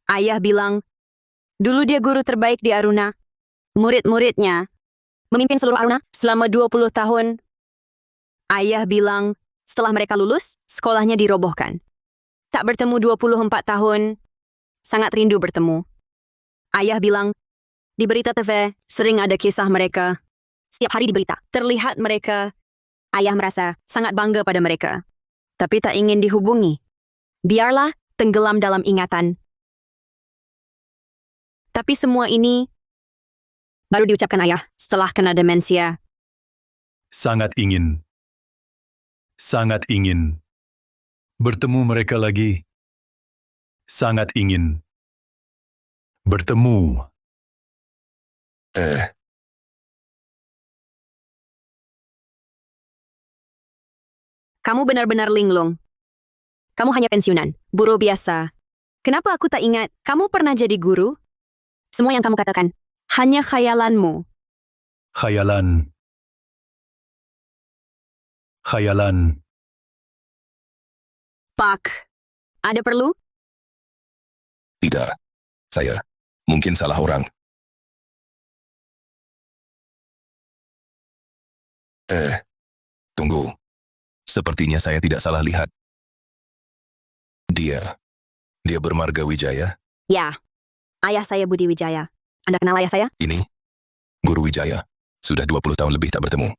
Ayah bilang, dulu dia guru terbaik di Aruna. Murid-muridnya memimpin seluruh Aruna selama 20 tahun. Ayah bilang, setelah mereka lulus, sekolahnya dirobohkan. Tak bertemu 24 tahun, sangat rindu bertemu. Ayah bilang, di berita TV sering ada kisah mereka. Setiap hari di berita, terlihat mereka. Ayah merasa sangat bangga pada mereka. Tapi tak ingin dihubungi. Biarlah tenggelam dalam ingatan. Tapi semua ini baru diucapkan ayah setelah kena demensia. Sangat ingin bertemu mereka lagi. Sangat ingin bertemu. Kamu benar-benar linglung. Kamu hanya pensiunan, buruh biasa. Kenapa aku tak ingat kamu pernah jadi guru? Semua yang kamu katakan hanya khayalanmu. Khayalan. Pak, ada perlu? Tidak. Saya mungkin salah orang. Tunggu. Sepertinya saya tidak salah lihat. Dia bermarga Wijaya. Ya, ayah saya Budi Wijaya. Anda kenal ayah saya? Ini, Guru Wijaya. Sudah 20 tahun lebih tak bertemu.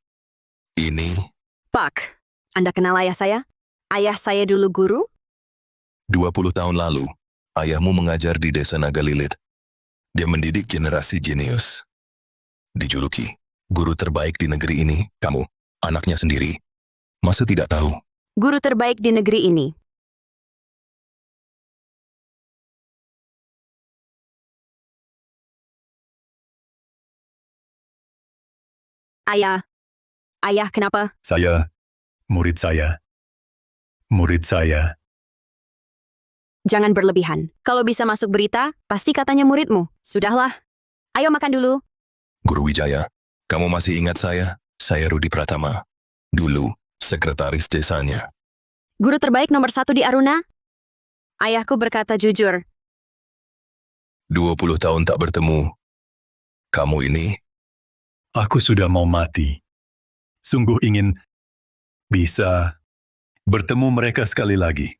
Ini, Pak, Anda kenal ayah saya? Ayah saya dulu guru? 20 tahun lalu, ayahmu mengajar di desa Nagalilit. Dia mendidik generasi jenius. Dijuluki guru terbaik di negeri ini, kamu, anaknya sendiri. Masa tidak tahu? Guru terbaik di negeri ini. Ayah, kenapa? Murid saya. Jangan berlebihan. Kalau bisa masuk berita, pasti katanya muridmu. Sudahlah. Ayo makan dulu. Guru Wijaya, kamu masih ingat saya? Saya Rudi Pratama. Dulu, sekretaris desanya. Guru terbaik nomor 1 di Aruna? Ayahku berkata jujur. 20 tahun tak bertemu. Kamu ini, Aku sudah mau mati. Sungguh ingin bisa bertemu mereka sekali lagi.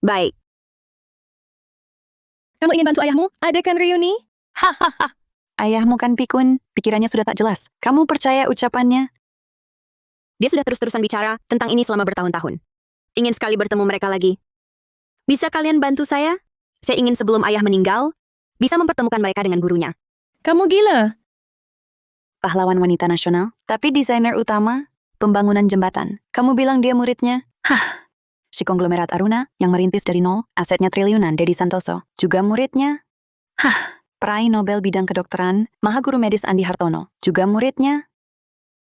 Baik. Kamu ingin bantu ayahmu? Adakan reuni? Hahaha. Ayahmu kan pikun, pikirannya sudah tak jelas. Kamu percaya ucapannya? Dia sudah terus-terusan bicara tentang ini selama bertahun-tahun. Ingin sekali bertemu mereka lagi. Bisa kalian bantu saya? Saya ingin sebelum ayah meninggal, bisa mempertemukan mereka dengan gurunya. Kamu gila? Pahlawan wanita nasional, tapi desainer utama, pembangunan jembatan. Kamu bilang dia muridnya? Hah, si konglomerat Aruna yang merintis dari nol, asetnya triliunan, Dedi Santoso, juga muridnya? Hah, peraih Nobel bidang kedokteran, Mahaguru Medis Andi Hartono, juga muridnya?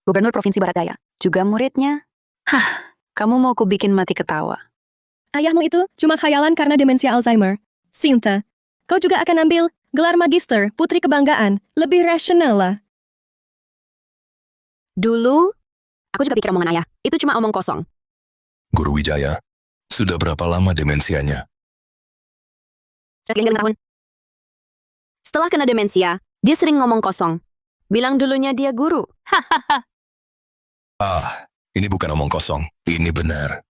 Gubernur Provinsi Barat Daya, juga muridnya? Hah, kamu mau ku bikin mati ketawa. Ayahmu itu cuma khayalan karena demensia Alzheimer. Sinta, kau juga akan ambil gelar magister, putri kebanggaan, lebih rasional lah. Dulu, aku juga pikir omongan ayah. Itu cuma omong kosong. Guru Wijaya, sudah berapa lama demensianya? 5 tahun. Setelah kena demensia, dia sering ngomong kosong. Bilang dulunya dia guru. Hahaha. Ini bukan omong kosong. Ini benar.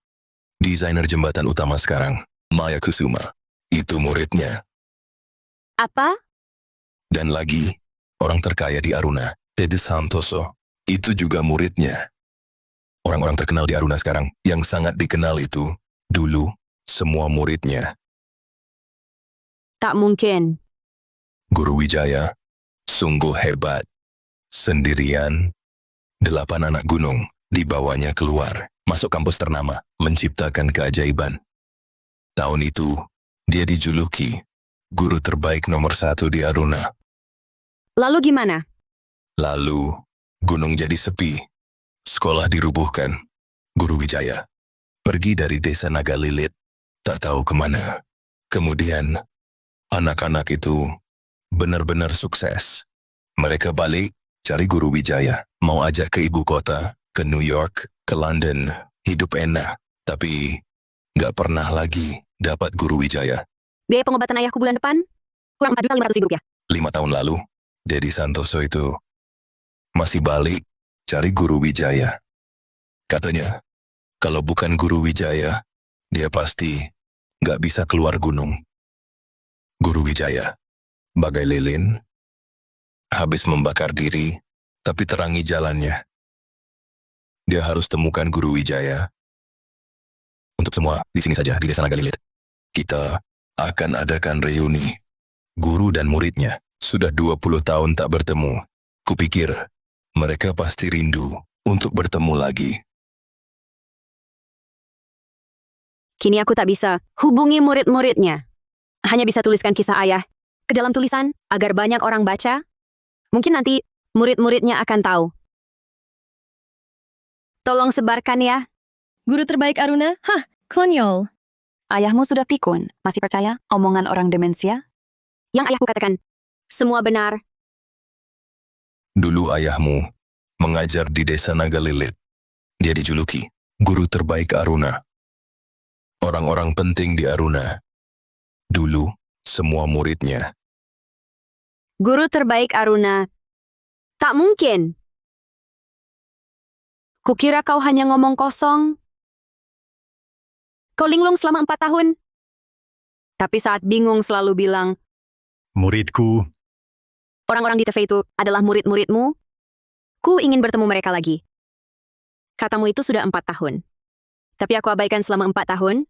Desainer jembatan utama sekarang, Maya Kusuma. Itu muridnya. Apa? Dan lagi, orang terkaya di Aruna, Dedi Santoso. Itu juga muridnya. Orang-orang terkenal di Aruna sekarang, yang sangat dikenal itu, dulu, semua muridnya. Tak mungkin. Guru Wijaya, sungguh hebat. Sendirian, 8 anak gunung, dibawanya keluar, masuk kampus ternama, menciptakan keajaiban. Tahun itu, dia dijuluki guru terbaik nomor 1 di Aruna. Lalu gimana? Lalu, gunung jadi sepi. Sekolah dirubuhkan. Guru Wijaya pergi dari desa Nagalilit, tak tahu kemana. Kemudian, anak-anak itu benar-benar sukses. Mereka balik, cari Guru Wijaya. Mau ajak ke ibu kota, ke New York, ke London. Hidup enak, tapi gak pernah lagi dapat Guru Wijaya. Biaya pengobatan ayahku bulan depan kurang 4.500.000 rupiah. 5 tahun lalu, Dedi Santoso itu masih balik cari Guru Wijaya. Katanya, kalau bukan Guru Wijaya, dia pasti nggak bisa keluar gunung. Guru Wijaya, bagai lilin, habis membakar diri, tapi terangi jalannya. Dia harus temukan Guru Wijaya. Untuk semua, di sini saja, di Desa Nagalilit. Kita akan adakan reuni. Guru dan muridnya sudah 20 tahun tak bertemu. Kupikir, mereka pasti rindu untuk bertemu lagi. Kini aku tak bisa hubungi murid-muridnya. Hanya bisa tuliskan kisah ayah ke dalam tulisan agar banyak orang baca. Mungkin nanti murid-muridnya akan tahu. Tolong sebarkan ya. Guru terbaik Aruna? Hah, konyol. Ayahmu sudah pikun. Masih percaya omongan orang demensia? Yang ayahku katakan, semua benar. Dulu ayahmu mengajar di Desa Nagalilit. Dia dijuluki Guru Terbaik Aruna. Orang-orang penting di Aruna. Dulu, semua muridnya. Guru terbaik Aruna. Tak mungkin. Kukira kau hanya ngomong kosong. Kau linglung selama 4 tahun. Tapi saat bingung selalu bilang, Muridku, orang-orang di TV itu adalah murid-muridmu. Ku ingin bertemu mereka lagi. Katamu itu sudah 4 tahun. Tapi aku abaikan selama 4 tahun.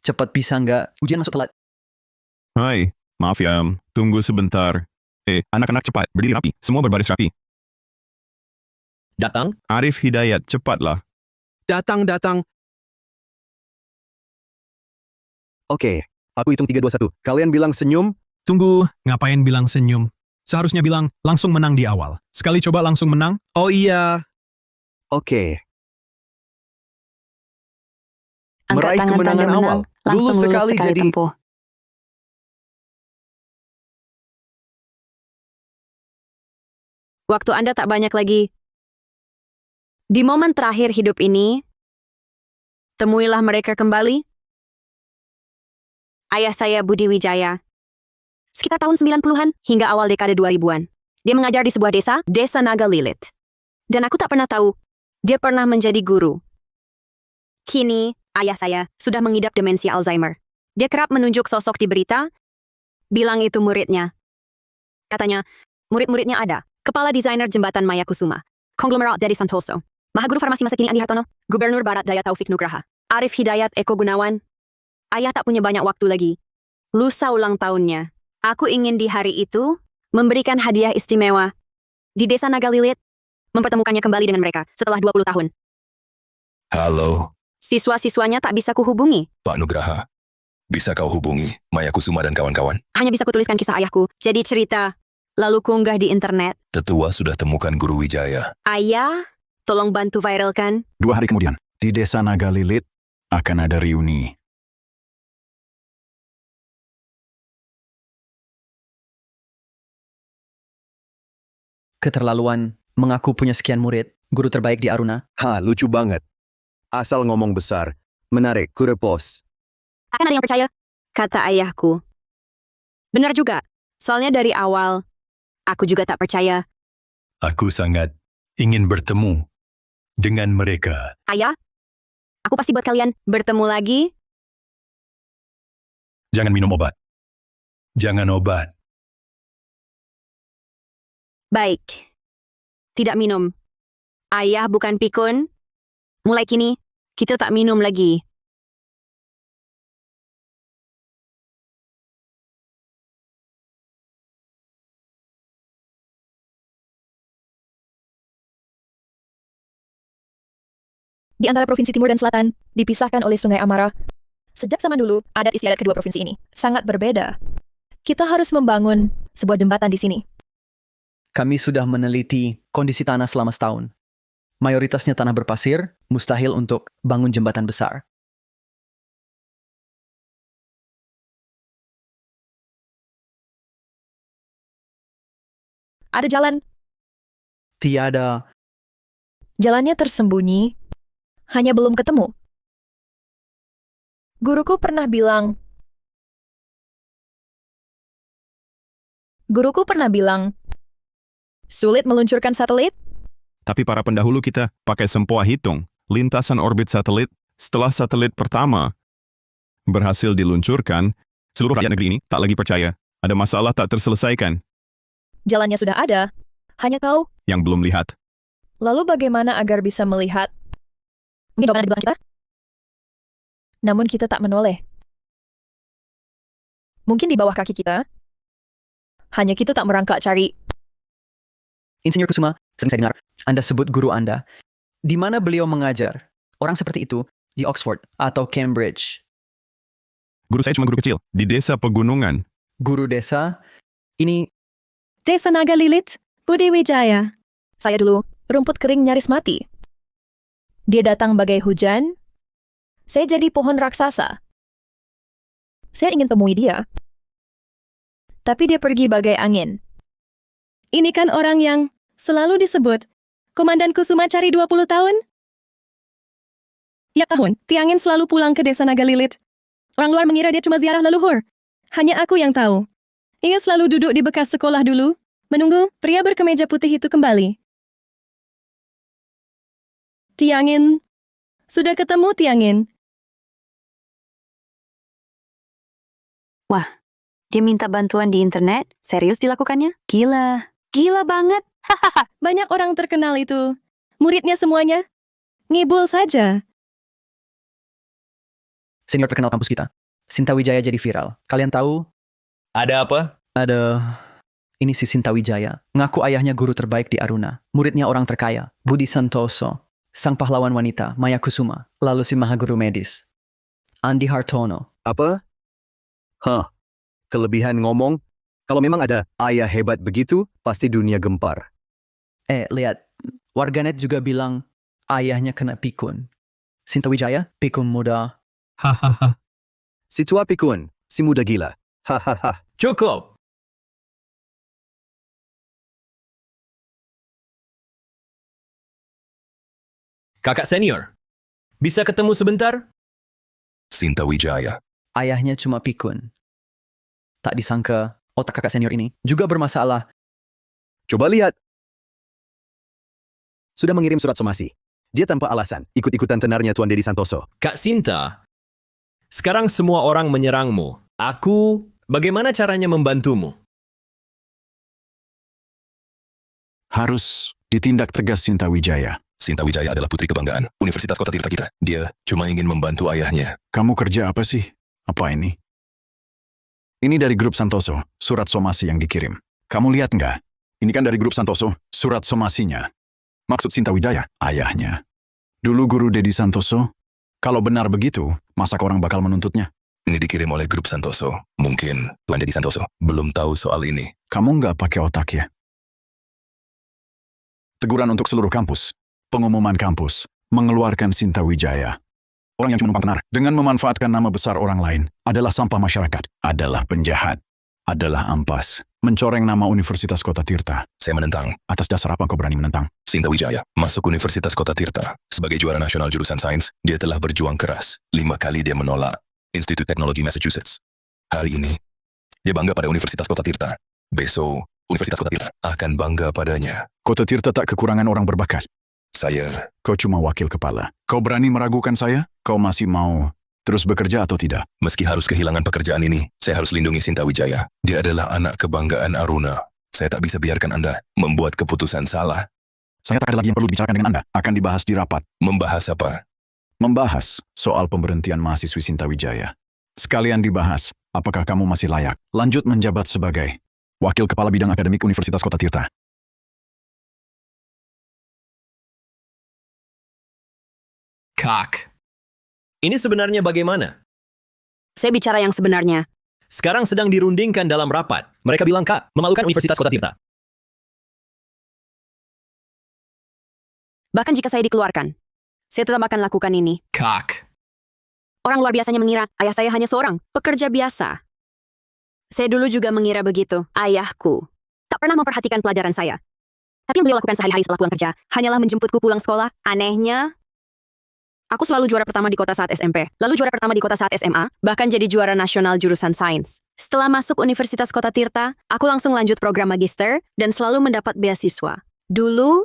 Cepat bisa nggak? Ujian masuk telat. Hai, maaf ya, tunggu sebentar. Anak-anak cepat, berdiri rapi, semua berbaris rapi. Datang, Arif Hidayat, cepatlah. datang. Oke, aku hitung 3, 2, 1. Kalian bilang senyum? Tunggu, ngapain bilang senyum? Seharusnya bilang langsung menang di awal. Sekali coba langsung menang. Oh iya, Oke. Angkat Meraih tangan kemenangan tanda awal. menang, langsung Lulus sekali jadi- tempuh. Waktu Anda tak banyak lagi. Di momen terakhir hidup ini, temuilah mereka kembali. Ayah saya Budi Wijaya. Sekitar tahun 90-an hingga awal dekade 2000-an. Dia mengajar di sebuah desa, Desa Nagalilit. Dan aku tak pernah tahu, dia pernah menjadi guru. Kini, ayah saya sudah mengidap demensia Alzheimer. Dia kerap menunjuk sosok di berita, bilang itu muridnya. Katanya, murid-muridnya ada. Kepala Desainer Jembatan Maya Kusuma, Konglomerat Dedi Santoso, Mahaguru Farmasi masa kini Andi Hartono, Gubernur Barat Daya Taufik Nugraha, Arif Hidayat Eko Gunawan. Ayah tak punya banyak waktu lagi. Lusa ulang tahunnya. Aku ingin di hari itu memberikan hadiah istimewa. Di Desa Nagalilit, mempertemukannya kembali dengan mereka setelah 20 tahun. Halo, Siswa-siswanya tak bisa kuhubungi. Pak Nugraha. Bisa kau hubungi Maya Kusuma dan kawan-kawan? Hanya bisa kutuliskan kisah ayahku, jadi cerita. Lalu kuunggah di internet. Tetua sudah temukan Guru Wijaya. Ayah, tolong bantu viralkan. 2 hari kemudian, di Desa Nagalilit akan ada reuni. Keterlaluan, mengaku punya sekian murid, guru terbaik di Aruna. Lucu banget. Asal ngomong besar. Menarik, kurepos. Akan ada yang percaya, kata ayahku. Benar juga, soalnya dari awal, aku juga tak percaya. aku sangat ingin bertemu dengan mereka. Ayah, aku pasti buat kalian bertemu lagi. Jangan minum obat. Jangan obat. Baik. Tidak minum. Ayah bukan pikun. Mulai kini, kita tak minum lagi. Di antara Provinsi Timur dan Selatan, dipisahkan oleh Sungai Amara. Sejak zaman dulu, adat istiadat kedua provinsi ini sangat berbeda. Kita harus membangun sebuah jembatan di sini. Kami sudah meneliti kondisi tanah selama setahun. mayoritasnya tanah berpasir, mustahil untuk bangun jembatan besar. Ada jalan. Tiada. Jalannya tersembunyi, hanya belum ketemu. Guruku pernah bilang, sulit meluncurkan satelit. Tapi para pendahulu kita pakai sempoa hitung lintasan orbit satelit. Setelah satelit pertama berhasil diluncurkan, seluruh rakyat negeri ini tak lagi percaya. Ada masalah tak terselesaikan Jalannya sudah ada, hanya kau. yang belum lihat. Lalu bagaimana agar bisa melihat? Mungkin jawaban ada di belakang kita? Namun kita tak menoleh. Mungkin di bawah kaki kita. Hanya kita tak merangkak cari. Insinyur Kusuma, sering saya dengar Anda sebut guru Anda. Di mana beliau mengajar? Orang seperti itu di Oxford atau Cambridge. Guru saya cuma guru kecil di desa pegunungan. Guru desa? Ini Desa Naga Lilit, Budi Wijaya. Saya dulu, rumput kering nyaris mati. Dia datang bagai hujan. Saya jadi pohon raksasa. Saya ingin temui dia. Tapi dia pergi bagai angin. Ini kan orang yang selalu disebut Komandan Kusuma cari 20 tahun? Ya tahun, Tiangin selalu pulang ke desa Naga Lilit. Orang luar mengira dia cuma ziarah leluhur. Hanya aku yang tahu. Ia selalu duduk di bekas sekolah dulu, menunggu pria berkemeja putih itu kembali. Tiangin. Sudah ketemu Tiangin. Wah, dia minta bantuan di internet? Serius dilakukannya? Gila. Gila banget. Banyak orang terkenal itu. Muridnya semuanya. Ngibul saja. senior terkenal kampus kita. Sinta Wijaya jadi viral. Kalian tahu? Ada apa? Ini si Sinta Wijaya. Ngaku ayahnya guru terbaik di Aruna. Muridnya orang terkaya, Budi Santoso. Sang pahlawan wanita, Maya Kusuma. Lalu si mahaguru medis, Andi Hartono. Apa? Kelebihan ngomong? Kalau memang ada ayah hebat begitu, pasti dunia gempar. Lihat. Warganet juga bilang ayahnya kena pikun. Sinta Wijaya, pikun muda. Hahaha. Si tua pikun, si muda gila. Hahaha. Cukup. Kakak senior, bisa ketemu sebentar? Sinta Wijaya. Ayahnya cuma pikun. Tak disangka otak kakak senior ini juga bermasalah. Coba lihat. Sudah mengirim surat somasi. Dia tanpa alasan, ikut-ikutan tenarnya Tuan Dedi Santoso. Kak Sinta, sekarang semua orang menyerangmu. Bagaimana caranya membantumu? Harus ditindak tegas Sinta Wijaya. Sinta Wijaya adalah putri kebanggaan Universitas Kota Tirta kita. Dia cuma ingin membantu ayahnya. Kamu kerja apa sih? Apa ini? Ini dari grup Santoso, surat somasi yang dikirim. Kamu lihat nggak? Ini kan dari grup Santoso, surat somasinya. Maksud Sinta Wijaya, ayahnya. Dulu guru Dedi Santoso. Kalau benar begitu, masa orang bakal menuntutnya? Ini dikirim oleh grup Santoso. Mungkin Tuan Dedi Santoso belum tahu soal ini. Kamu nggak pakai otak ya? Teguran untuk seluruh kampus. Pengumuman kampus. Mengeluarkan Sinta Wijaya. Orang yang cuma numpang tenar dengan memanfaatkan nama besar orang lain adalah sampah masyarakat, adalah penjahat, adalah ampas, mencoreng nama Universitas Kota Tirta. Saya menentang. Atas dasar apa kau berani menentang? Sinta Wijaya masuk Universitas Kota Tirta. Sebagai juara nasional jurusan sains, dia telah berjuang keras. 5 kali dia menolak Institut Teknologi Massachusetts. Hari ini, dia bangga pada Universitas Kota Tirta. Besok, Universitas Kota Tirta akan bangga padanya. Kota Tirta tak kekurangan orang berbakat. Kau cuma wakil kepala. Kau berani meragukan saya? Kau masih mau terus bekerja atau tidak? Meski harus kehilangan pekerjaan ini, saya harus lindungi Sinta Wijaya. Dia adalah anak kebanggaan Aruna. Saya tak bisa biarkan Anda membuat keputusan salah. Saya tak ada lagi yang perlu dibicarakan dengan Anda. Akan dibahas di rapat. Membahas apa? Membahas soal pemberhentian mahasiswi Sinta Wijaya. Sekalian dibahas, apakah kamu masih layak lanjut menjabat sebagai wakil kepala bidang akademik Universitas Kota Tirta. Kak, ini sebenarnya bagaimana? Saya bicara yang sebenarnya. Sekarang sedang dirundingkan dalam rapat. Mereka bilang, Kak, memalukan Universitas Kota Tirta. Bahkan jika saya dikeluarkan, saya tetap akan lakukan ini. Kak. Orang luar biasanya mengira ayah saya hanya seorang pekerja biasa. Saya dulu juga mengira begitu. Ayahku tak pernah memperhatikan pelajaran saya. Tapi yang beliau lakukan sehari-hari setelah pulang kerja hanyalah menjemputku pulang sekolah. Anehnya, aku selalu juara pertama di kota saat SMP, lalu juara pertama di kota saat SMA, bahkan jadi juara nasional jurusan sains. Setelah masuk Universitas Kota Tirta, aku langsung lanjut program magister dan selalu mendapat beasiswa. Dulu,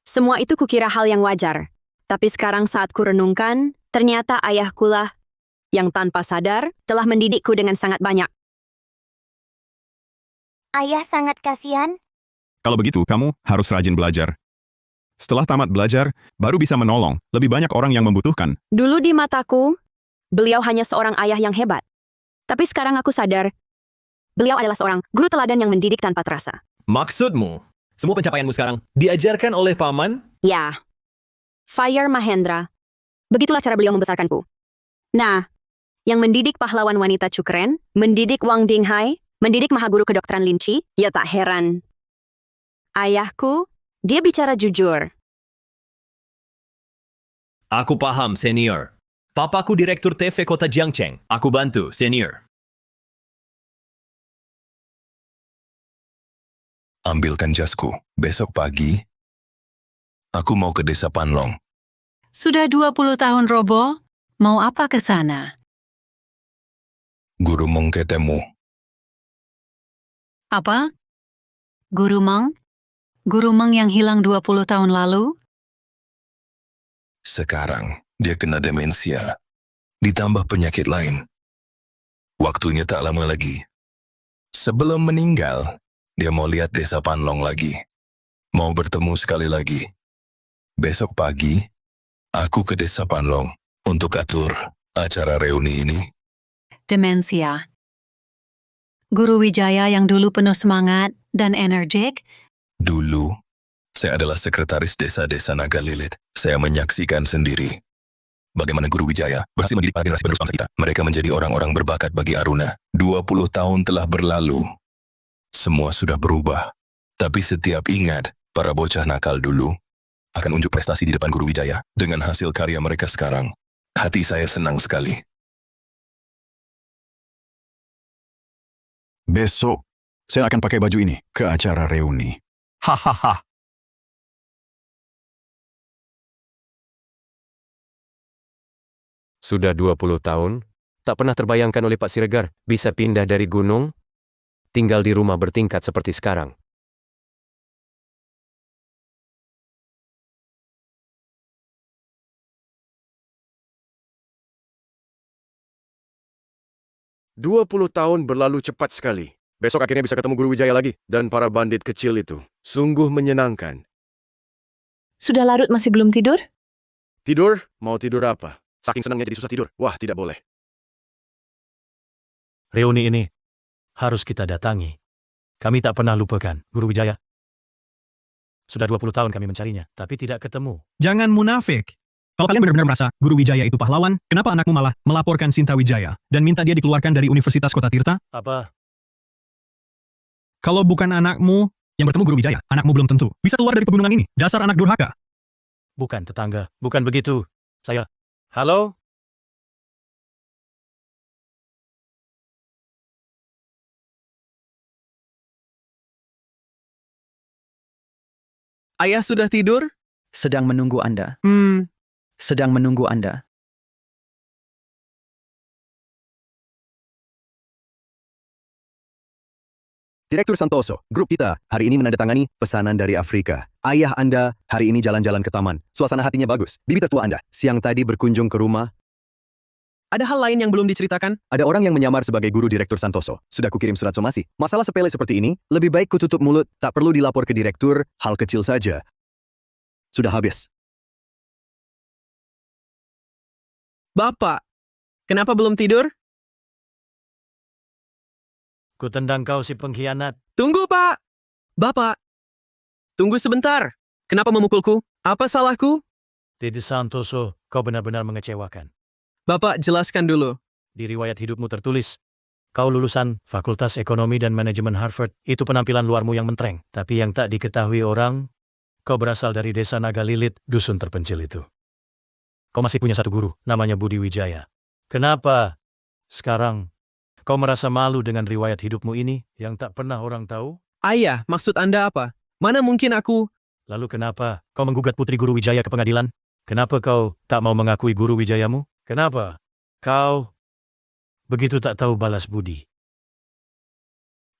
semua itu kukira hal yang wajar. Tapi sekarang saat kurenungkan, ternyata ayahkulah yang tanpa sadar telah mendidikku dengan sangat banyak. Ayah sangat kasihan. Kalau begitu, kamu harus rajin belajar. Setelah tamat belajar, baru bisa menolong lebih banyak orang yang membutuhkan. Dulu di mataku, beliau hanya seorang ayah yang hebat. Tapi sekarang aku sadar, beliau adalah seorang guru teladan yang mendidik tanpa terasa. Maksudmu, semua pencapaianmu sekarang diajarkan oleh paman? Ya, Fire Mahendra. Begitulah cara beliau membesarkanku. Nah, yang mendidik pahlawan wanita Cukren, mendidik Wang Dinghai, mendidik mahaguru kedokteran Lin Chi, ya tak heran. Ayahku, dia bicara jujur. Aku paham, senior. Papaku direktur TV Kota Jiangcheng. Aku bantu, senior. Ambilkan jasku. Besok pagi, aku mau ke desa Panlong. Sudah 20 tahun Robo, mau apa ke sana? Guru Meng ketemu. Apa? Guru Meng? Guru Meng yang hilang 20 tahun lalu? Sekarang, dia kena demensia. Ditambah penyakit lain. Waktunya tak lama lagi. Sebelum meninggal, dia mau lihat desa Panlong lagi. Mau bertemu sekali lagi. Besok pagi, aku ke desa Panlong untuk atur acara reuni ini. Demensia. Guru Wijaya yang dulu penuh semangat dan energik? Dulu, saya adalah sekretaris desa-desa Naga Lilit. Saya menyaksikan sendiri bagaimana Guru Wijaya berhasil mendidik para generasi penerus bangsa kita. Mereka menjadi orang-orang berbakat bagi Aruna. 20 tahun telah berlalu. Semua sudah berubah. Tapi setiap ingat, para bocah nakal dulu akan unjuk prestasi di depan Guru Wijaya. Dengan hasil karya mereka sekarang, hati saya senang sekali. Besok, saya akan pakai baju ini ke acara reuni. Hahaha. Sudah 20 tahun, tak pernah terbayangkan oleh Pak Siregar bisa pindah dari gunung, tinggal di rumah bertingkat seperti sekarang. Dua 20 tahun berlalu cepat sekali. Besok akhirnya bisa ketemu Guru Wijaya lagi dan para bandit kecil itu. Sungguh menyenangkan. Sudah larut masih belum tidur? Tidur? Mau tidur apa? Saking senangnya jadi susah tidur. Wah, tidak boleh. Reuni ini harus kita datangi. Kami tak pernah lupakan Guru Wijaya. Sudah 20 tahun kami mencarinya, tapi tidak ketemu. Jangan munafik. Kalau kalian benar-benar merasa Guru Wijaya itu pahlawan, kenapa anakmu malah melaporkan Sinta Wijaya dan minta dia dikeluarkan dari Universitas Kota Tirta? Apa? Kalau bukan anakmu yang bertemu Guru Wijaya, anakmu belum tentu bisa keluar dari pegunungan ini. Dasar anak durhaka. Bukan tetangga, bukan begitu. Saya... Halo? Ayah sudah tidur? Sedang menunggu Anda. Sedang menunggu Anda. Direktur Santoso, grup kita hari ini menandatangani pesanan dari Afrika. Ayah Anda hari ini jalan-jalan ke taman. Suasana hatinya bagus. Bibi tertua Anda siang tadi berkunjung ke rumah. Ada hal lain yang belum diceritakan? Ada orang yang menyamar sebagai guru Direktur Santoso. Sudah kukirim surat somasi. Masalah sepele seperti ini, lebih baik kututup mulut. Tak perlu dilapor ke direktur, hal kecil saja. Sudah habis. Bapak, kenapa belum tidur? Kutendang kau si pengkhianat. Tunggu, Pak! Bapak, tunggu sebentar. Kenapa memukulku? Apa salahku? Dede Santoso, kau benar-benar mengecewakan. Bapak, jelaskan dulu. Di riwayat hidupmu tertulis, kau lulusan Fakultas Ekonomi dan Manajemen Harvard. Itu penampilan luarmu yang mentereng. Tapi yang tak diketahui orang, kau berasal dari desa Naga Lilit, dusun terpencil itu. Kau masih punya satu guru, namanya Budi Wijaya. Kenapa sekarang kau merasa malu dengan riwayat hidupmu ini yang tak pernah orang tahu? Ayah, maksud Anda apa? Mana mungkin aku... Lalu kenapa kau menggugat Putri Guru Wijaya ke pengadilan? Kenapa kau tak mau mengakui Guru Wijayamu? Kenapa kau begitu tak tahu balas budi?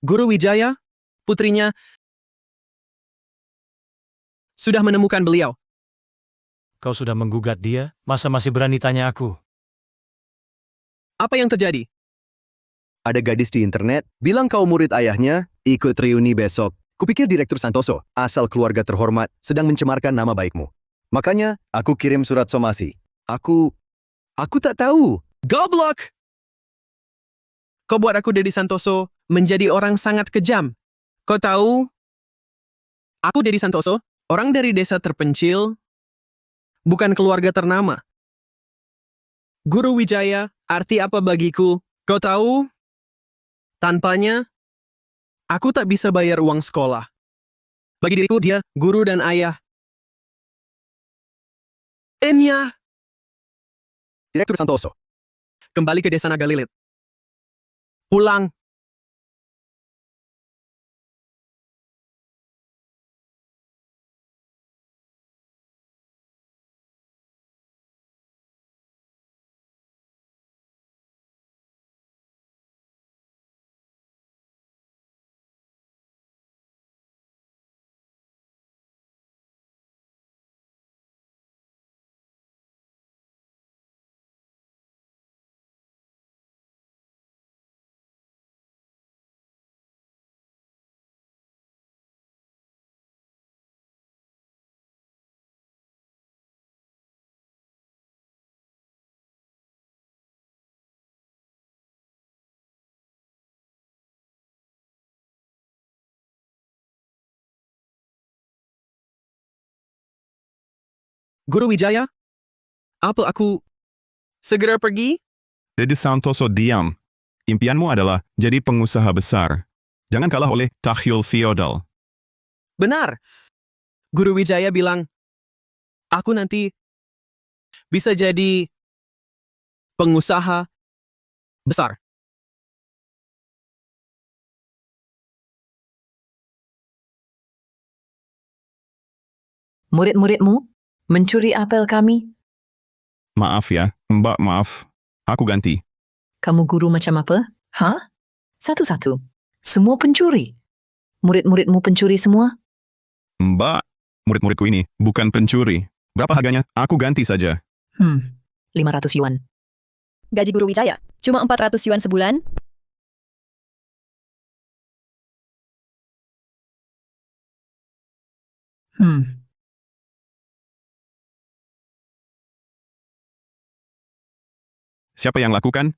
Guru Wijaya, putrinya, sudah menemukan beliau. Kau sudah menggugat dia? Masa masih berani tanya aku? Apa yang terjadi? Ada gadis di internet, bilang kau murid ayahnya, ikut reuni besok. Kupikir Direktur Santoso, asal keluarga terhormat, sedang mencemarkan nama baikmu. Makanya, aku kirim surat somasi. Aku tak tahu. Goblok! Kau buat aku Dedi Santoso menjadi orang sangat kejam. Kau tahu, aku Dedi Santoso, orang dari desa terpencil, bukan keluarga ternama. Guru Wijaya, arti apa bagiku? Kau tahu, tanpanya, aku tak bisa bayar uang sekolah. Bagi diriku dia, guru dan ayah. Enya! Direktur Santoso. Kembali ke desa Naga Lilit. Pulang. Guru Wijaya, apa aku segera pergi? Dedi Santoso diam. Impianmu adalah jadi pengusaha besar. Jangan kalah oleh takhil feodal. Benar. Guru Wijaya bilang, aku nanti bisa jadi pengusaha besar. Murid-muridmu mencuri apel kami. Maaf ya, Mbak, maaf. Aku ganti. Kamu guru macam apa? Hah? Satu-satu. Semua pencuri. Murid-muridmu pencuri semua? Mbak, murid-muridku ini bukan pencuri. Berapa harganya? Aku ganti saja. 500 yuan. Gaji Guru Wijaya, cuma 400 yuan sebulan? Siapa yang lakukan?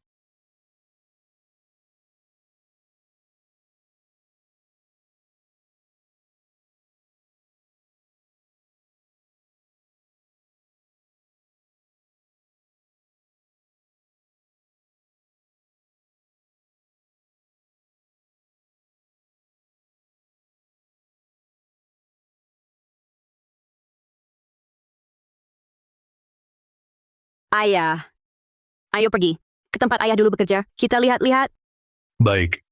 Ayah, ayo pergi ke tempat ayah dulu bekerja. Kita lihat-lihat. Baik.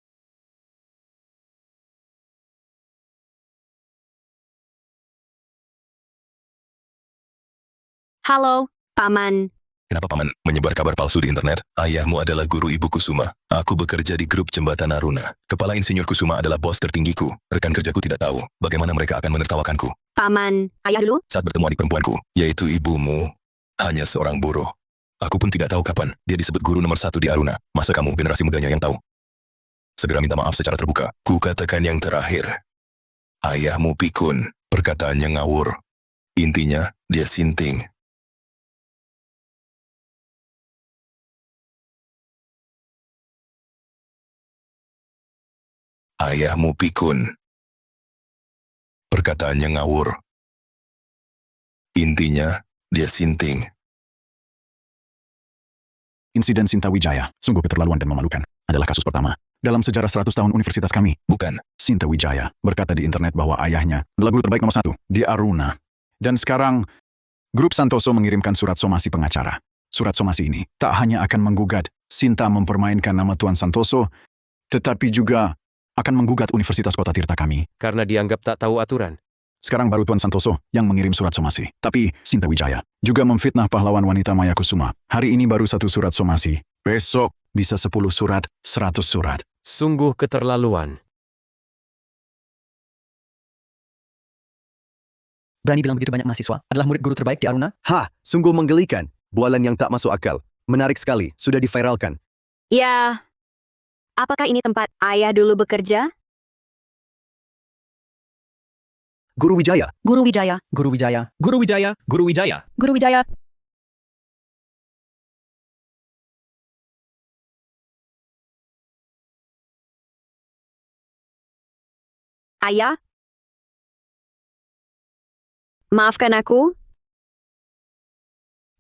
Halo, Paman. Kenapa Paman menyebar kabar palsu di internet? Ayahmu adalah guru Ibu Kusuma. Aku bekerja di grup Jembatan Aruna. Kepala Insinyur Kusuma adalah bos tertinggiku. Rekan kerjaku tidak tahu bagaimana mereka akan menertawakanku. Paman, ayah dulu. Saat bertemu adik perempuanku, yaitu ibumu, hanya seorang buruh. Aku pun tidak tahu kapan dia disebut guru nomor 1 di Aruna. Masa kamu generasi mudanya yang tahu? Segera minta maaf secara terbuka. Ku katakan yang terakhir. Ayahmu pikun, perkataannya ngawur. Intinya, dia sinting. Ayahmu pikun. Perkataannya ngawur. Intinya, dia sinting. Insiden Sinta Wijaya, sungguh keterlaluan dan memalukan. Adalah kasus pertama. dalam sejarah 100 tahun universitas kami. Bukan. Sinta Wijaya berkata di internet bahwa ayahnya adalah guru terbaik nomor 1 di Aruna. Dan sekarang, grup Santoso mengirimkan surat somasi pengacara. Surat somasi ini tak hanya akan menggugat Sinta mempermainkan nama Tuan Santoso, tetapi juga akan menggugat Universitas Kota Tirta kami. Karena dianggap tak tahu aturan. Sekarang baru Tuan Santoso yang mengirim surat somasi. Tapi Sinta Wijaya juga memfitnah pahlawan wanita Maya Kusuma. Hari ini baru 1 surat somasi. Besok bisa 10 surat, 100 surat. Sungguh keterlaluan. Berani bilang begitu banyak mahasiswa adalah murid guru terbaik di Aruna? Hah, sungguh menggelikan. Bualan yang tak masuk akal. Menarik sekali, sudah diviralkan. Ya, apakah ini tempat ayah dulu bekerja? Guru Wijaya. Guru Wijaya. Guru Wijaya. Guru Wijaya. Guru Wijaya. Guru Wijaya. Ayah? Maafkan aku.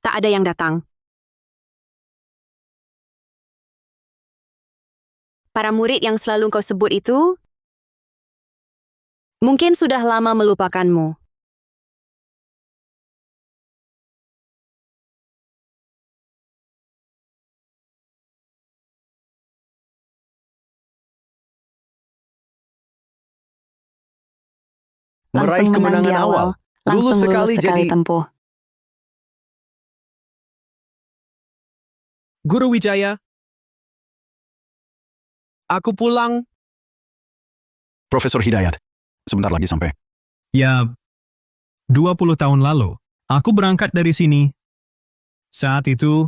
Tak ada yang datang. Para murid yang selalu kau sebut itu mungkin sudah lama melupakanmu. Meraih kemenangan awal. Lulus sekali jadi... tempuh. Guru Wijaya. Aku pulang. Profesor Hidayat, sebentar lagi sampai. Ya, 20 tahun lalu, aku berangkat dari sini. Saat itu,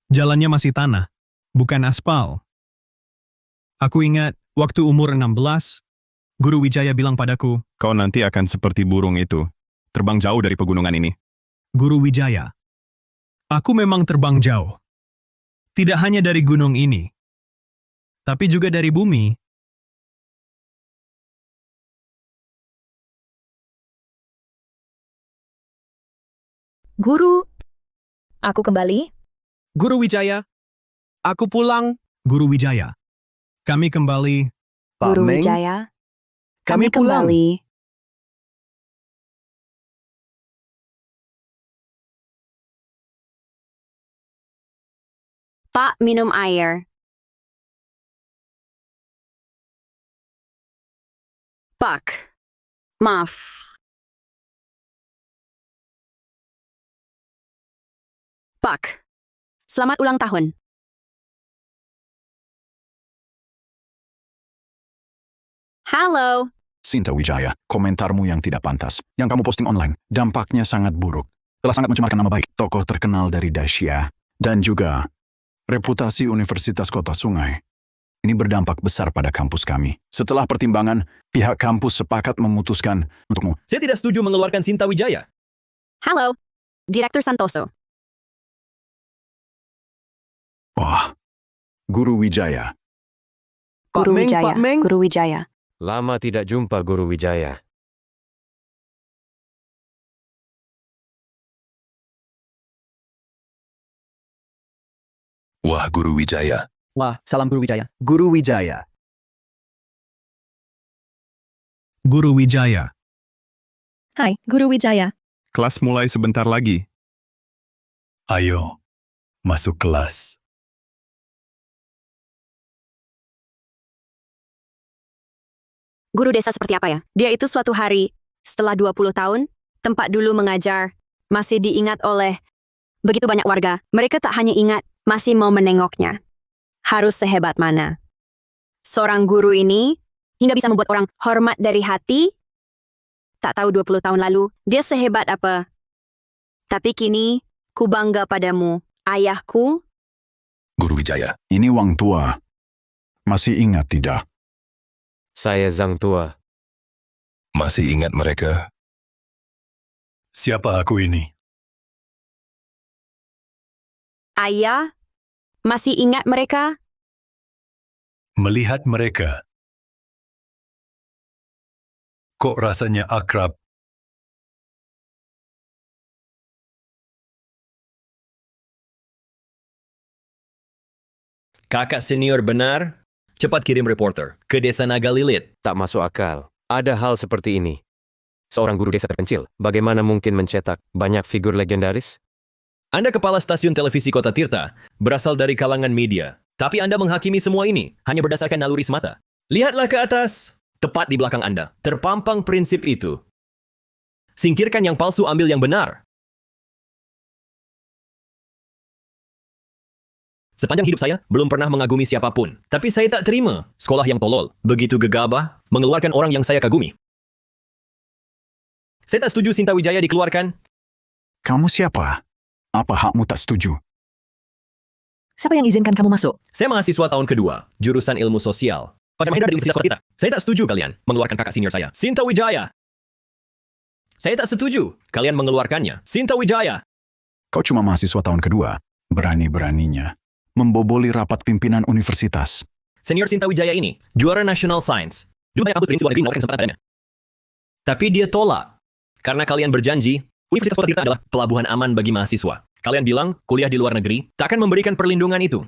jalannya masih tanah, bukan aspal. Aku ingat, waktu umur 16, Guru Wijaya bilang padaku, Kau nanti akan seperti burung itu, terbang jauh dari pegunungan ini. Guru Wijaya, aku memang terbang jauh. Tidak hanya dari gunung ini, tapi juga dari bumi. Guru. Aku kembali. Guru Wijaya. Aku pulang. Guru Wijaya, kami kembali. Pak Guru Meng, Wijaya. kami pulang. Kembali. Pak, minum air. Pak, maaf. Pak, selamat ulang tahun. Halo. Sinta Wijaya, komentarmu yang tidak pantas, yang kamu posting online, dampaknya sangat buruk. Telah sangat mencemarkan nama baik tokoh terkenal dari Dasyah, dan juga reputasi Universitas Kota Sungai. Ini berdampak besar pada kampus kami. Setelah pertimbangan, pihak kampus sepakat memutuskan untukmu. Saya tidak setuju mengeluarkan Sinta Wijaya. Halo, Direktur Santoso. Wah, Guru Wijaya. Guru Meng, Wijaya. Pak Meng. Guru Wijaya. Lama tidak jumpa Guru Wijaya. Wah, Guru Wijaya. Wah, salam Guru Wijaya. Guru Wijaya. Guru Wijaya. Hai, Guru Wijaya. Kelas mulai sebentar lagi. Ayo, masuk kelas. Guru desa seperti apa ya? Dia itu suatu hari, setelah 20 tahun, tempat dulu mengajar, masih diingat oleh begitu banyak warga. Mereka tak hanya ingat, masih mau menengoknya. Harus sehebat mana. Seorang guru ini, hingga bisa membuat orang hormat dari hati. Tak tahu 20 tahun lalu, dia sehebat apa. Tapi kini, ku bangga padamu, ayahku. Guru Wijaya. Ini Wang Tua. Masih ingat tidak? Saya Zhang Tua. Masih ingat mereka? Siapa aku ini? Ayah, masih ingat mereka? Melihat mereka. Kok rasanya akrab? Kakak senior benar? Cepat kirim reporter ke Desa Naga Lilit. Tak masuk akal. Ada hal seperti ini. Seorang guru desa terpencil, bagaimana mungkin mencetak banyak figur legendaris? Anda kepala stasiun televisi Kota Tirta, berasal dari kalangan media. Tapi Anda menghakimi semua ini hanya berdasarkan naluri semata. Lihatlah ke atas. Tepat di belakang Anda, terpampang prinsip itu. Singkirkan yang palsu, ambil yang benar. Sepanjang hidup saya, belum pernah mengagumi siapapun. Tapi saya tak terima sekolah yang tolol, begitu gegabah, mengeluarkan orang yang saya kagumi. Saya tak setuju Sinta Wijaya dikeluarkan. Kamu siapa? Apa hakmu tak setuju? Siapa yang izinkan kamu masuk? Saya mahasiswa tahun kedua, jurusan ilmu sosial. Pak Mahendra dari Universitas Kota Tirta. Saya tak setuju kalian mengeluarkan kakak senior saya, Sinta Wijaya. Saya tak setuju kalian mengeluarkannya, Sinta Wijaya. Kau cuma mahasiswa tahun kedua. Berani-beraninya memboboli rapat pimpinan universitas. Senior Sinta Wijaya ini, juara National Science. Dulu banyak kampus prinsip luar negeri menawarkan kesempatan padanya. Tapi dia tolak. Karena kalian berjanji, Universitas Kota Tirta adalah pelabuhan aman bagi mahasiswa. Kalian bilang, kuliah di luar negeri tak akan memberikan perlindungan itu.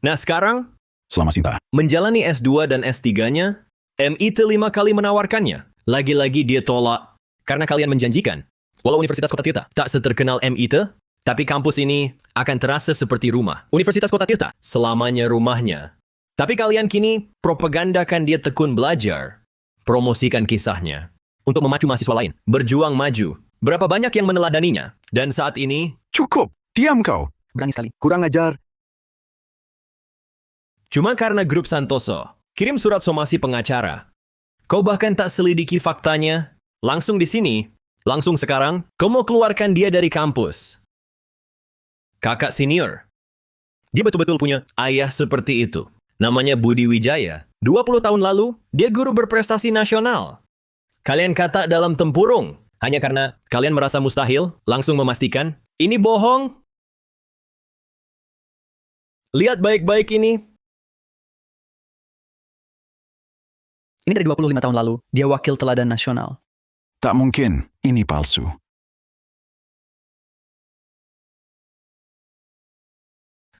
Nah sekarang, Selama Sinta menjalani S2 dan S3-nya, MIT 5 kali menawarkannya. Lagi-lagi dia tolak. Karena kalian menjanjikan, walau Universitas Kota Tirta tak seterkenal MIT, tapi kampus ini akan terasa seperti rumah. Universitas Kota Tirta selamanya rumahnya. Tapi kalian kini propagandakan dia tekun belajar. Promosikan kisahnya. Untuk memacu mahasiswa lain. Berjuang maju. Berapa banyak yang meneladaninya. Dan saat ini... Cukup! Diam kau! Berani sekali. Kurang ajar. Cuma karena grup Santoso kirim surat somasi pengacara. Kau bahkan tak selidiki faktanya. Langsung di sini. Langsung sekarang. Kau mau keluarkan dia dari kampus. Kakak senior. Dia betul-betul punya ayah seperti itu. Namanya Budi Wijaya. 20 tahun lalu, dia guru berprestasi nasional. Kalian kata dalam tempurung. Hanya karena kalian merasa mustahil, langsung memastikan, ini bohong. Lihat baik-baik ini. Ini dari 25 tahun lalu. Dia wakil teladan nasional. Tak mungkin, ini palsu.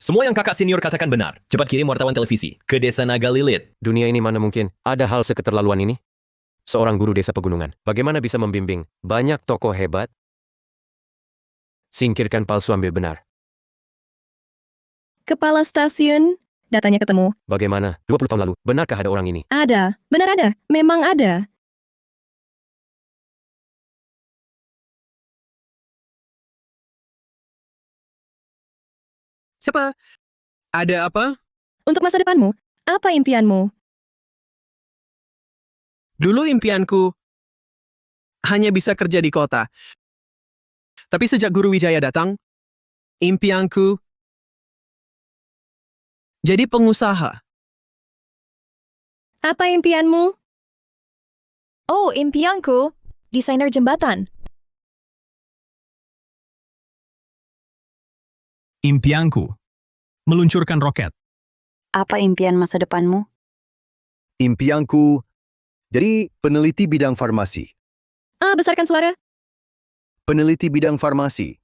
Semua yang kakak senior katakan benar. Cepat kirim wartawan televisi ke Desa Naga Lilit. Dunia ini mana mungkin ada hal seketerlaluan ini? Seorang guru desa pegunungan, bagaimana bisa membimbing banyak tokoh hebat? Singkirkan palsu, ambil benar. Kepala stasiun, datanya ketemu. Bagaimana? 20 tahun lalu, benarkah ada orang ini? Ada, benar ada, memang ada. Siapa? Ada apa? Untuk masa depanmu, apa impianmu? Dulu impianku hanya bisa kerja di kota. Tapi sejak Guru Wijaya datang, impianku jadi pengusaha. Apa impianmu? Oh, impianku, desainer jembatan. Impianku, meluncurkan roket. Apa impian masa depanmu? Impianku jadi peneliti bidang farmasi. Besarkan suara. Peneliti bidang farmasi.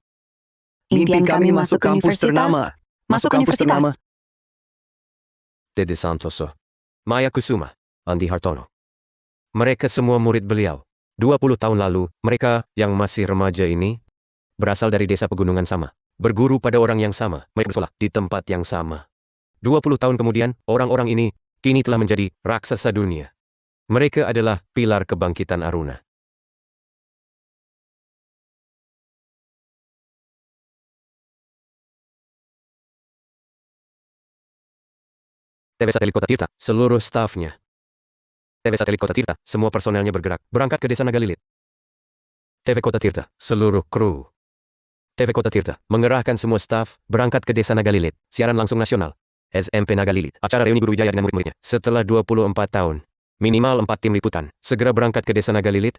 Mimpi kami masuk kampus ternama. Masuk kampus ternama. Dede Santoso, Maya Kusuma, Andi Hartono. Mereka semua murid beliau. 20 tahun lalu, mereka yang masih remaja ini berasal dari desa pegunungan sama. Berguru pada orang yang sama, mereka bersekolah di tempat yang sama. 20 tahun kemudian, orang-orang ini kini telah menjadi raksasa dunia. Mereka adalah pilar kebangkitan Aruna. TV Satelit Kota Tirta, seluruh stafnya. TV Satelit Kota Tirta, semua personelnya bergerak, berangkat ke Desa Naga Lilit. TV Kota Tirta, seluruh kru. TV Kota Tirta, mengerahkan semua staf, berangkat ke Desa Naga Lilit, siaran langsung nasional. SMP Naga Lilit, acara reuni Guru Wijaya dengan murid-muridnya. Setelah 24 tahun, minimal 4 tim liputan, segera berangkat ke Desa Naga Lilit.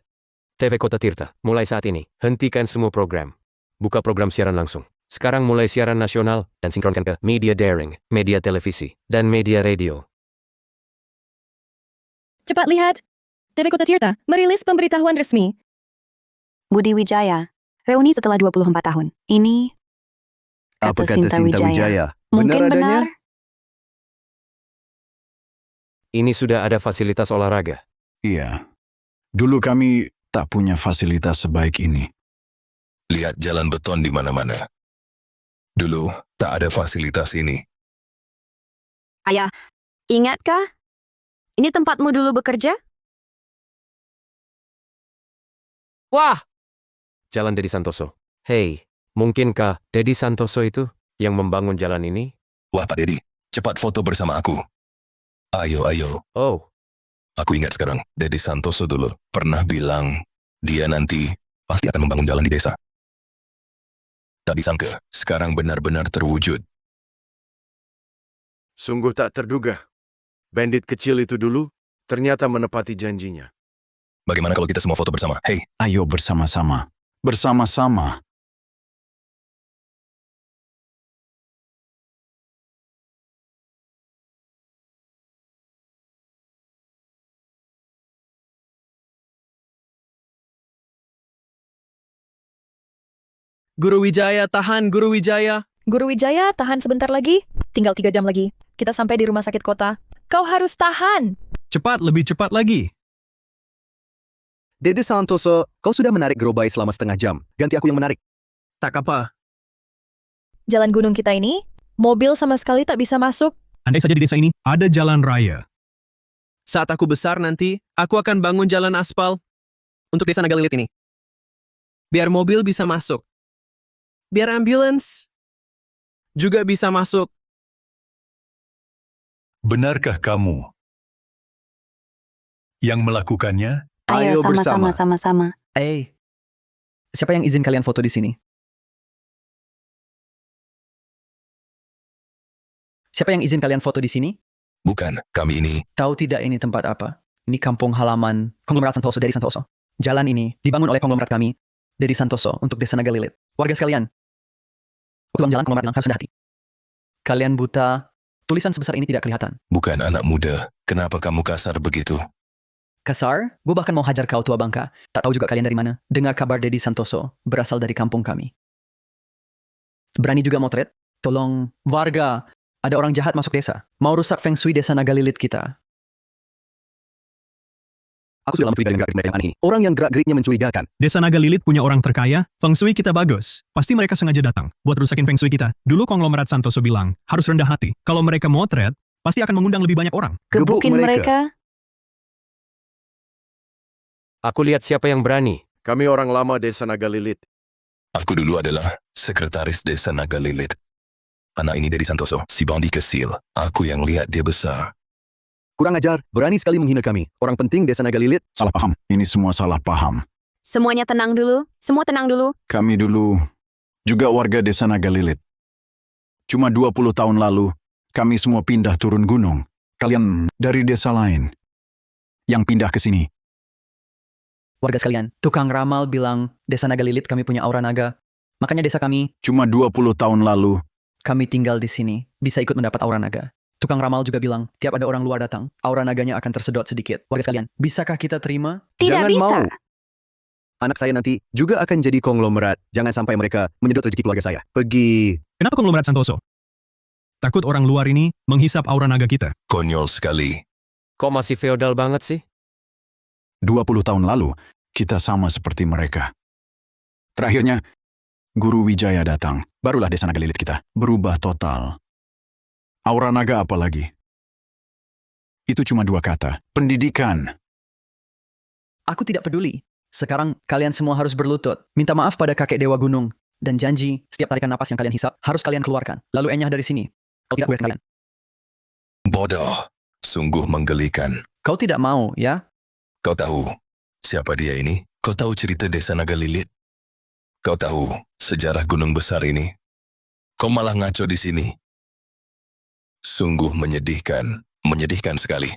TV Kota Tirta, mulai saat ini, hentikan semua program. Buka program siaran langsung. Sekarang mulai siaran nasional, dan sinkronkan ke media daring, media televisi, dan media radio. Cepat lihat. TV Kota Tirta merilis pemberitahuan resmi. Budi Wijaya, reuni setelah 24 tahun. Ini Apa kata Sinta Wijaya? Mungkin Benar adanya? benar. Ini sudah ada fasilitas olahraga. Iya. Dulu kami tak punya fasilitas sebaik ini. Lihat jalan beton di mana-mana. Dulu, tak ada fasilitas ini. Ayah, ingatkah? Ini tempatmu dulu bekerja? Wah! Jalan Dedi Santoso. Hei, mungkinkah Dedi Santoso itu yang membangun jalan ini? Wah, Pak Dedi, cepat foto bersama aku. Ayo, ayo. Oh, Aku ingat sekarang, Dedi Santoso dulu pernah bilang, dia nanti pasti akan membangun jalan di desa. Tak disangka, sekarang benar-benar terwujud. Sungguh tak terduga. Bandit kecil itu dulu ternyata menepati janjinya. Bagaimana kalau kita semua foto bersama? Hei, Ayo bersama-sama. Bersama-sama. Guru Wijaya, tahan Guru Wijaya. Guru Wijaya, tahan sebentar lagi. Tinggal 3 jam lagi. Kita sampai di rumah sakit kota. Kau harus tahan. Cepat, lebih cepat lagi. Dedi Santoso, kau sudah menarik gerobak selama setengah jam. Ganti aku yang menarik. Tak apa. Jalan gunung kita ini, mobil sama sekali tak bisa masuk. Andai saja di desa ini ada jalan raya. Saat aku besar nanti, aku akan bangun jalan aspal untuk desa Nagalilit ini. Biar mobil bisa masuk. Biar ambulans juga bisa masuk. Benarkah kamu yang melakukannya? Ayo bersama. sama-sama. Siapa yang izin kalian foto di sini? Siapa yang izin kalian foto di sini? bukan, kami ini. Tahu tidak ini tempat apa? Ini kampung halaman konglomerat Santoso dari Santoso. Jalan ini dibangun oleh konglomerat kami dari Santoso untuk desa Nagalilit. Warga sekalian, waktu jalan konglomerat harus rendah hati. Kalian buta, tulisan sebesar ini tidak kelihatan. Bukan anak muda, kenapa kamu kasar begitu? Kasar? Gue bahkan mau hajar kau tua bangka. Tak tahu juga kalian dari mana. Dengar kabar Dedi Santoso berasal dari kampung kami. Berani juga motret? Tolong, warga, ada orang jahat masuk desa. Mau rusak feng shui desa Nagalilit kita. Aku sudah lama curiga dengan gerak mereka yang aneh ini. Orang yang gerak-geriknya mencurigakan. Desa Nagalilit punya orang terkaya, feng shui kita bagus. Pasti mereka sengaja datang buat rusakin feng shui kita. Dulu konglomerat Santoso bilang, harus rendah hati. Kalau mereka motret, pasti akan mengundang lebih banyak orang. Gebukin mereka. Aku lihat siapa yang berani. Kami orang lama desa Nagalilit. Aku dulu adalah sekretaris desa Nagalilit. Anak ini dari Santoso, si bandi kecil. Aku yang lihat dia besar. Kurang ajar, berani sekali menghina kami. Orang penting desa Nagalilit. Salah paham. Ini semua salah paham. Semuanya tenang dulu. Semua tenang dulu. Kami dulu juga warga desa Nagalilit. Cuma 20 tahun lalu, kami semua pindah turun gunung. Kalian dari desa lain yang pindah ke sini. Warga sekalian, tukang ramal bilang desa Nagalilit kami punya aura naga. Makanya desa kami, Cuma 20 tahun lalu, kami tinggal di sini, bisa ikut mendapat aura naga. Tukang ramal juga bilang, tiap ada orang luar datang, aura naganya akan tersedot sedikit. Warga sekalian, bisakah kita terima? Jangan mau. Anak saya nanti juga akan jadi konglomerat. Jangan sampai mereka menyedot rezeki keluarga saya. Pergi. Kenapa konglomerat Santoso? Takut orang luar ini menghisap aura naga kita. Konyol sekali. Kok masih feodal banget sih? 20 tahun lalu, kita sama seperti mereka. Terakhirnya, Guru Wijaya datang. Barulah desa Nagalilit kita berubah total. Aura naga apa lagi? Itu cuma 2 kata. Pendidikan. Aku tidak peduli. Sekarang kalian semua harus berlutut. Minta maaf pada kakek Dewa Gunung. Dan janji, setiap tarikan napas yang kalian hisap, harus kalian keluarkan. Lalu enyah dari sini. Kalau tidak, gue kalian. Bodoh. Sungguh menggelikan. Kau tidak mau, ya? Kau tahu siapa dia ini? Kau tahu cerita desa Nagalilit? Kau tahu sejarah gunung besar ini? Kau malah ngaco di sini. Sungguh menyedihkan. Menyedihkan sekali.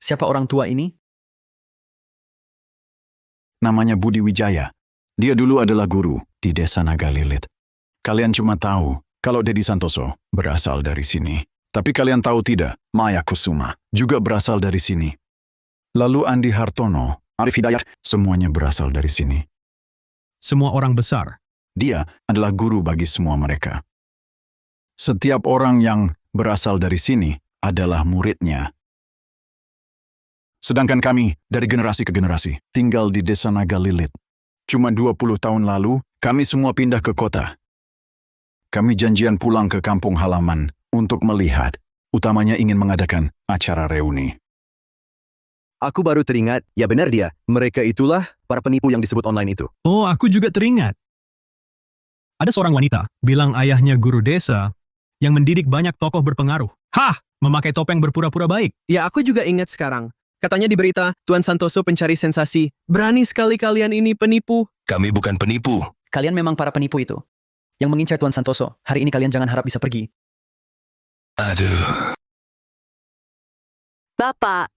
Siapa orang tua ini? Namanya Budi Wijaya. Dia dulu adalah guru di desa Nagalilit. Kalian cuma tahu kalau Dedi Santoso berasal dari sini. Tapi kalian tahu tidak, Maya Kusuma juga berasal dari sini. Lalu Andi Hartono, Arif Hidayat, semuanya berasal dari sini. Semua orang besar. Dia adalah guru bagi semua mereka. Setiap orang yang berasal dari sini adalah muridnya. Sedangkan kami, dari generasi ke generasi, tinggal di desa Naga Lilit. Cuma 20 tahun lalu, kami semua pindah ke kota. Kami janjian pulang ke kampung halaman untuk melihat, utamanya ingin mengadakan acara reuni. Aku baru teringat, ya benar dia, mereka itulah para penipu yang disebut online itu. Oh, aku juga teringat. Ada seorang wanita bilang ayahnya guru desa yang mendidik banyak tokoh berpengaruh. Hah, memakai topeng berpura-pura baik. Ya, aku juga ingat sekarang. Katanya di berita, Tuan Santoso pencari sensasi. Berani sekali kalian ini penipu. Kami bukan penipu. Kalian memang para penipu itu. Yang mengincar Tuan Santoso. Hari ini kalian jangan harap bisa pergi. Aduh. Bapak,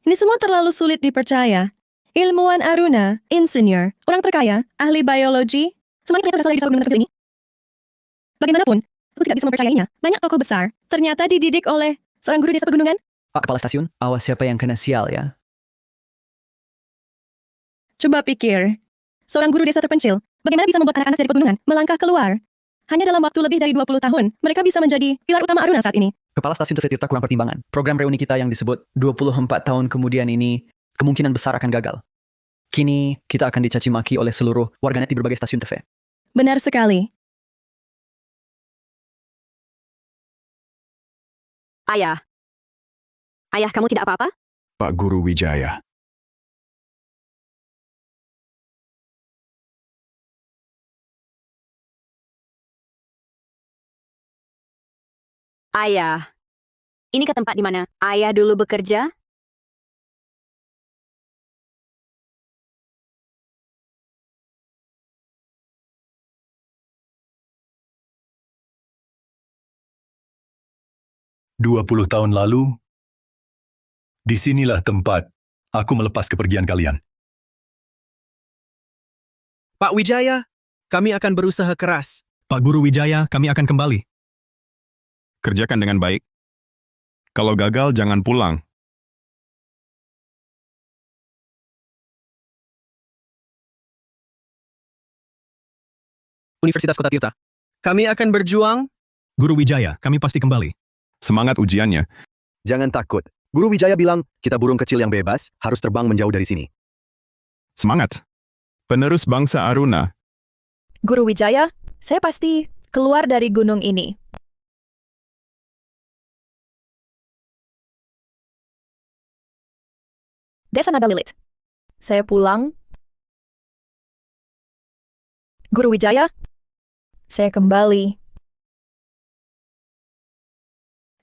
Ini semua terlalu sulit dipercaya. Ilmuwan Aruna, insinyur, orang terkaya, ahli biologi, semuanya ternyata berasal dari desa pegunungan terpencil ini. Bagaimanapun, aku tidak bisa mempercayainya. Banyak tokoh besar, ternyata dididik oleh seorang guru desa pegunungan. Pak Kepala Stasiun, awas siapa yang kena sial ya. Coba pikir, seorang guru desa terpencil, bagaimana bisa membuat anak-anak dari pegunungan melangkah keluar? Hanya dalam waktu lebih dari 20 tahun, mereka bisa menjadi pilar utama Aruna saat ini. Kepala Stasiun TV Tirta kurang pertimbangan. Program reuni kita yang disebut 24 tahun kemudian ini kemungkinan besar akan gagal. Kini kita akan dicaci maki oleh seluruh warganet di berbagai stasiun TV. Benar sekali. ayah. Ayah, kamu tidak apa-apa? Pak Guru Wijaya. Ayah, ini ke tempat di mana ayah dulu bekerja? "20 tahun lalu, disinilah tempat aku melepas kepergian kalian. Pak Wijaya, kami akan berusaha keras. Pak Guru Wijaya, kami akan kembali. Kerjakan dengan baik. Kalau gagal, jangan pulang. Universitas Kota Tirta. Kami akan berjuang. Guru Wijaya, kami pasti kembali. Semangat ujiannya. Jangan takut. Guru Wijaya bilang, kita burung kecil yang bebas, harus terbang menjauh dari sini. Semangat. Penerus bangsa Aruna. Guru Wijaya, saya pasti keluar dari gunung ini. Desa Naga Lilit. Saya pulang. Guru Wijaya, saya kembali.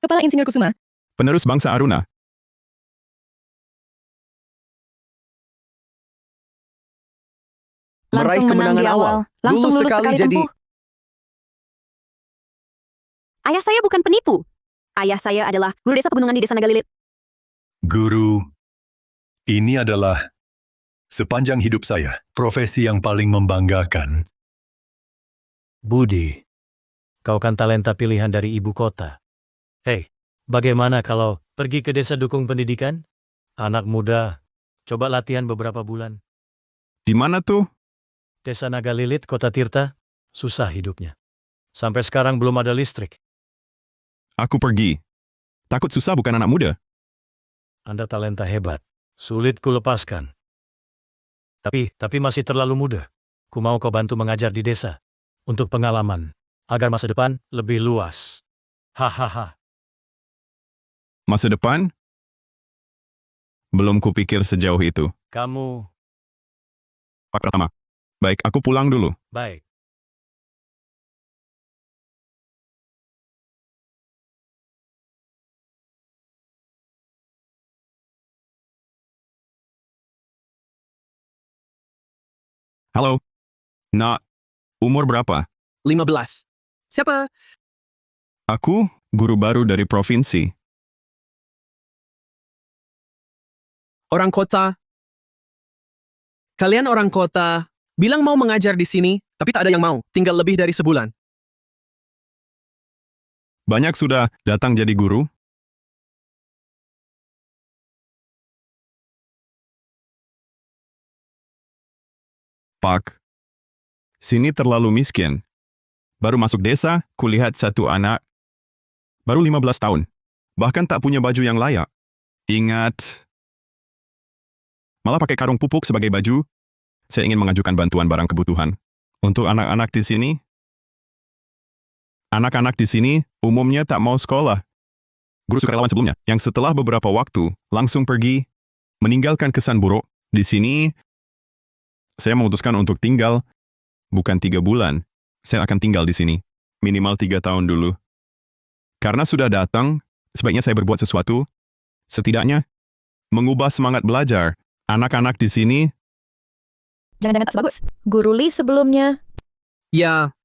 Kepala Insinyur Kusuma. Penerus bangsa Aruna. Meraih kemenangan awal. Langsung lulus sekali sekali jadi... tempuh. Ayah saya bukan penipu. Ayah saya adalah guru desa pegunungan di desa Naga Lilit. Guru, ini adalah sepanjang hidup saya, profesi yang paling membanggakan. Budi, kau kan talenta pilihan dari ibu kota. Hei, bagaimana kalau pergi ke desa dukung pendidikan? Anak muda, coba latihan beberapa bulan. Di mana tuh? Desa Naga Lilit, Kota Tirta, susah hidupnya. Sampai sekarang belum ada listrik. Aku pergi. Takut susah bukan anak muda. Anda talenta hebat. Sulit ku lepaskan. Tapi masih terlalu muda. Ku mau kau bantu mengajar di desa. Untuk pengalaman. Agar masa depan lebih luas. Hahaha. Masa depan? Belum kupikir sejauh itu. Kamu, Pak Pratama. Baik, aku pulang dulu. baik. Halo. Nak, umur berapa? 15. Siapa? Aku, guru baru dari provinsi. Orang kota. Kalian orang kota. Bilang mau mengajar di sini, tapi tak ada yang mau. Tinggal lebih dari sebulan. Banyak sudah datang jadi guru. Pak, sini terlalu miskin. Baru masuk desa, kulihat satu anak, baru 15 tahun. Bahkan tak punya baju yang layak. Ingat, malah pakai karung pupuk sebagai baju. Saya ingin mengajukan bantuan barang kebutuhan. Untuk anak-anak di sini, anak-anak di sini umumnya tak mau sekolah. Guru sukarelawan sebelumnya, yang setelah beberapa waktu langsung pergi, meninggalkan kesan buruk. Di sini, saya memutuskan untuk tinggal, bukan 3 bulan. Saya akan tinggal di sini, minimal 3 tahun dulu. Karena sudah datang, sebaiknya saya berbuat sesuatu, setidaknya mengubah semangat belajar. Anak-anak di sini, Jangan-jangan tak sebagus Guru Lee sebelumnya. Ya,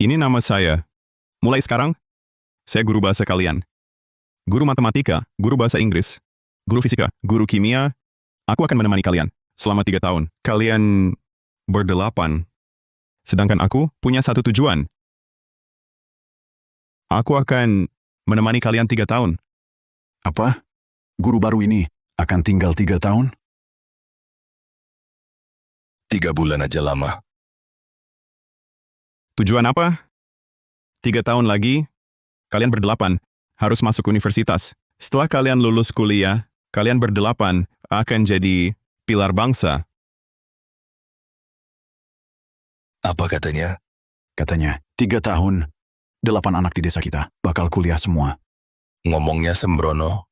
ini nama saya. Mulai sekarang, saya guru bahasa kalian. Guru matematika, guru bahasa Inggris, guru fisika, guru kimia. Aku akan menemani kalian selama 3 tahun. Kalian berdelapan. Sedangkan aku punya satu tujuan. Aku akan menemani kalian 3 tahun. Apa? Guru baru ini akan tinggal 3 tahun? 3 bulan aja lama. Tujuan apa? 3 tahun lagi, kalian berdelapan harus masuk universitas. Setelah kalian lulus kuliah, kalian berdelapan akan jadi pilar bangsa. Apa katanya? Katanya, 3 tahun, 8 anak di desa kita bakal kuliah semua. Ngomongnya sembrono.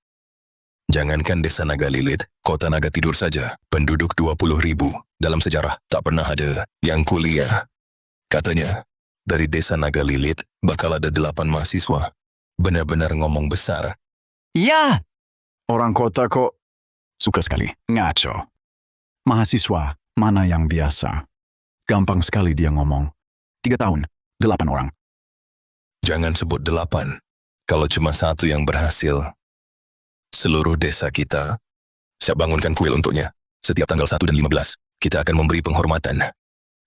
Jangankan desa Nagalilit, kota Naga Tidur saja, penduduk 20.000. Dalam sejarah, tak pernah ada yang kuliah. Katanya, dari desa Nagalilit bakal ada 8 mahasiswa. Benar-benar ngomong besar. Ya! Orang kota kok suka sekali ngaco. Mahasiswa, mana yang biasa? Gampang sekali dia ngomong. 3 tahun, 8 orang. Jangan sebut 8. Kalau cuma 1 yang berhasil. Seluruh desa kita, siap bangunkan kuil untuknya. Setiap tanggal 1 dan 15, kita akan memberi penghormatan.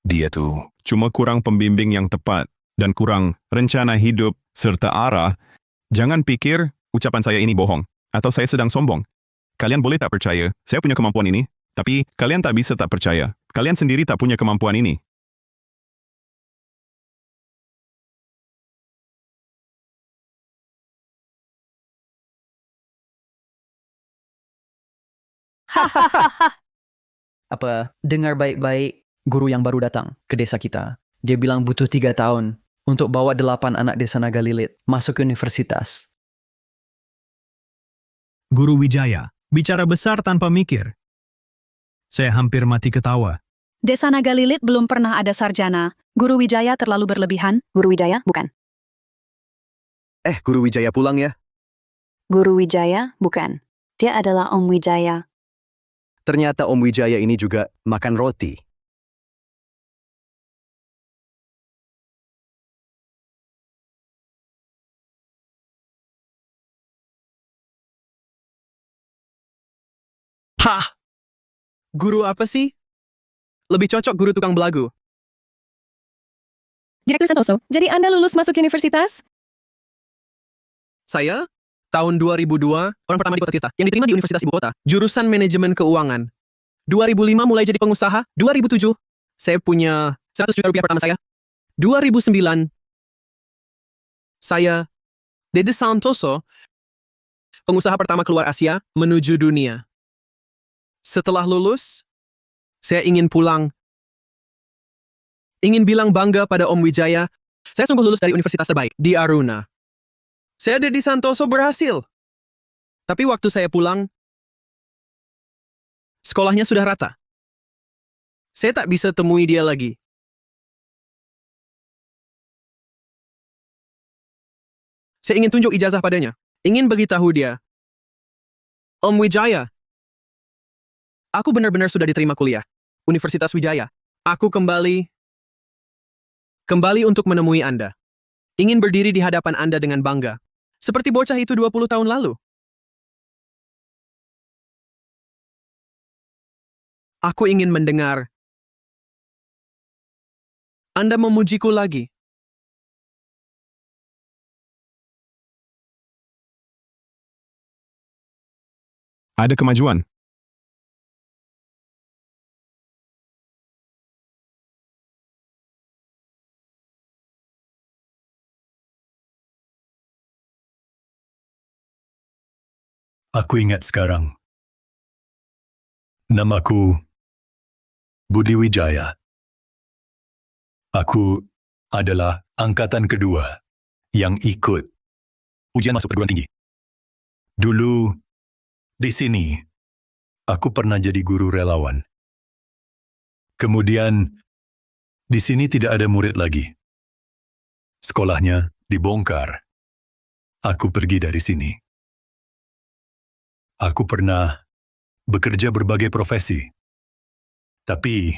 Dia tuh Cuma kurang pembimbing yang tepat dan kurang rencana hidup serta arah. Jangan pikir ucapan saya ini bohong atau saya sedang sombong. Kalian boleh tak percaya, saya punya kemampuan ini, tapi kalian tak bisa tak percaya. Kalian sendiri tak punya kemampuan ini. Apa, dengar baik-baik, guru yang baru datang ke desa kita. Dia bilang butuh 3 tahun untuk bawa 8 anak desa Nagalilit masuk ke universitas. Guru Wijaya, bicara besar tanpa mikir. Saya hampir mati ketawa. Desa Nagalilit belum pernah ada sarjana. Guru Wijaya terlalu berlebihan. Guru Wijaya, bukan. Guru Wijaya pulang ya. Guru Wijaya, bukan. Dia adalah Om Wijaya. Ternyata Om Wijaya ini juga makan roti. Hah? Guru apa sih? Lebih cocok guru tukang belagu. Direktur Santoso, jadi Anda lulus masuk universitas? Saya, tahun 2002, orang pertama di Kota Tirta, yang diterima di Universitas Ibu Kota, jurusan manajemen keuangan. 2005 mulai jadi pengusaha, 2007, saya punya 100 juta rupiah pertama saya. 2009, saya, Dede Santoso, pengusaha pertama keluar Asia menuju dunia. Setelah lulus, saya ingin pulang. Ingin bilang bangga pada Om Wijaya, saya sungguh lulus dari universitas terbaik di Aruna. Saya Dede Santoso berhasil. Tapi waktu saya pulang, sekolahnya sudah rata. Saya tak bisa temui dia lagi. Saya ingin tunjuk ijazah padanya. Ingin beritahu dia, Om Wijaya, aku benar-benar sudah diterima kuliah. Universitas Wijaya. Aku kembali untuk menemui Anda. Ingin berdiri di hadapan Anda dengan bangga. Seperti bocah itu 20 tahun lalu. Aku ingin mendengar Anda memujiku lagi. Ada kemajuan. Aku ingat sekarang. Namaku Budi Wijaya. Aku adalah angkatan kedua yang ikut ujian masuk perguruan tinggi. Dulu, di sini, aku pernah jadi guru relawan. Kemudian, di sini tidak ada murid lagi. Sekolahnya dibongkar. Aku pergi dari sini. Aku pernah bekerja berbagai profesi. Tapi,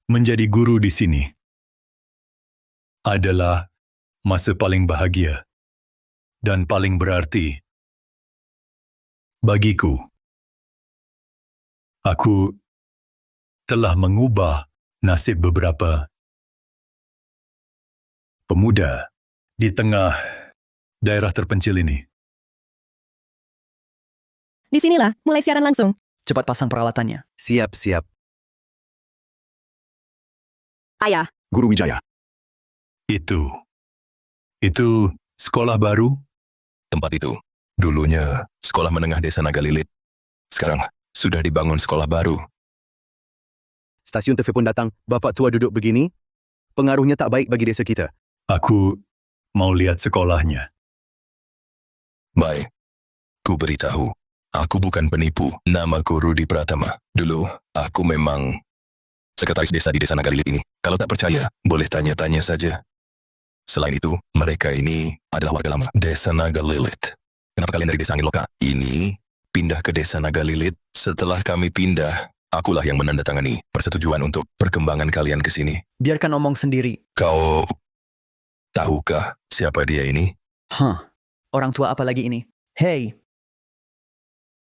menjadi guru di sini adalah masa paling bahagia dan paling berarti bagiku. Aku telah mengubah nasib beberapa pemuda di tengah daerah terpencil ini. Disinilah, mulai siaran langsung. Cepat pasang peralatannya. Siap. Ayah, Guru Wijaya. Itu sekolah baru? Tempat itu, dulunya sekolah menengah desa Nagalilit. Sekarang, sudah dibangun sekolah baru. Stasiun TV pun datang, bapak tua duduk begini. Pengaruhnya tak baik bagi desa kita. Aku mau lihat sekolahnya. Baik, ku beritahu. Aku bukan penipu. Namaku Rudi Pratama. Dulu, aku memang sekretaris desa di desa Nagalilit ini. Kalau tak percaya, boleh tanya-tanya saja. Selain itu, mereka ini adalah warga lama desa Nagalilit. Kenapa kalian dari desa Angin Loka? Ini pindah ke desa Nagalilit. Setelah kami pindah, akulah yang menandatangani persetujuan untuk perkembangan kalian ke sini. Biarkan omong sendiri. Kau tahukah siapa dia ini? Orang tua apa lagi ini? Hei,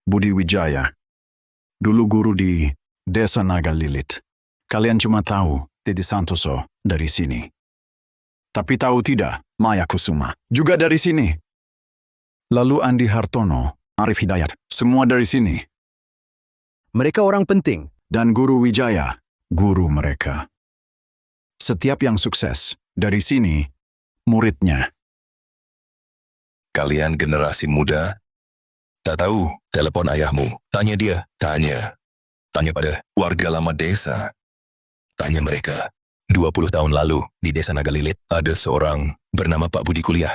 Budi Wijaya. Dulu guru di desa Nagalilit. Kalian cuma tahu Dedi Santoso dari sini. Tapi tahu tidak, Maya Kusuma juga dari sini. Lalu Andi Hartono, Arif Hidayat, semua dari sini. Mereka orang penting. Dan Guru Wijaya, guru mereka. Setiap yang sukses dari sini, muridnya. Kalian generasi muda? Tak tahu, telepon ayahmu. Tanya dia, tanya. Tanya pada warga lama desa. Tanya mereka. 20 tahun lalu, di desa Nagalilit, ada seorang bernama Pak Budi kuliah.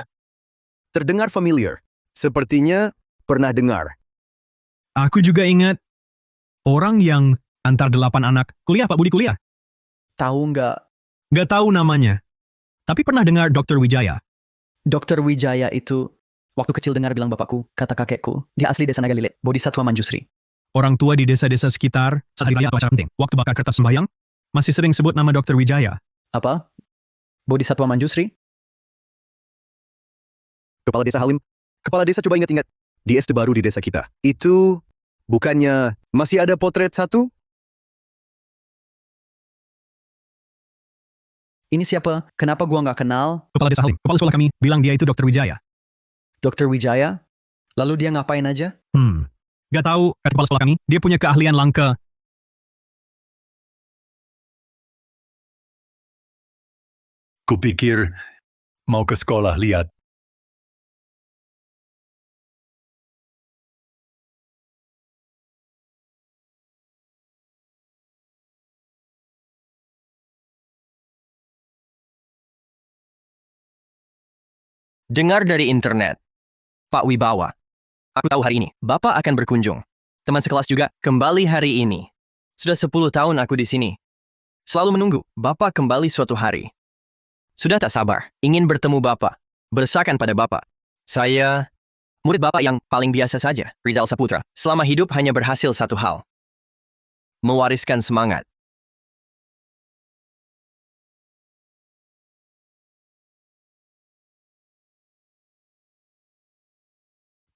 Terdengar familiar. Sepertinya pernah dengar. Aku juga ingat orang yang antar 8 anak kuliah, Pak Budi kuliah. Tahu nggak? Nggak tahu namanya. Tapi pernah dengar Dr. Wijaya. Dr. Wijaya itu, waktu kecil dengar bilang bapakku, kata kakekku, dia asli desa Nagalilit, Bodhisatwa Manjusri. Orang tua di desa-desa sekitar, saat hari raya atau acara penting, waktu bakar kertas sembahyang, masih sering sebut nama Dr. Wijaya. Apa? Bodhisatwa Manjusri? Kepala desa Halim. Kepala desa coba ingat-ingat. Di SD baru di desa kita. Itu bukannya masih ada potret satu? Ini siapa? Kenapa gua nggak kenal? Kepala desa Halim, kepala sekolah kami, bilang dia itu Dr. Wijaya. Dr. Wijaya? Lalu dia ngapain aja? Nggak tahu, kata kepala sekolah kami, dia punya keahlian langka. Kupikir mau ke sekolah lihat. Dengar dari internet. Pak Wibawa. Aku tahu hari ini, Bapak akan berkunjung. Teman sekelas juga, kembali hari ini. Sudah 10 tahun aku di sini. Selalu menunggu, Bapak kembali suatu hari. Sudah tak sabar, ingin bertemu Bapak. Bersakan pada Bapak. Saya, murid Bapak yang paling biasa saja, Rizal Saputra. Selama hidup hanya berhasil satu hal. Mewariskan semangat.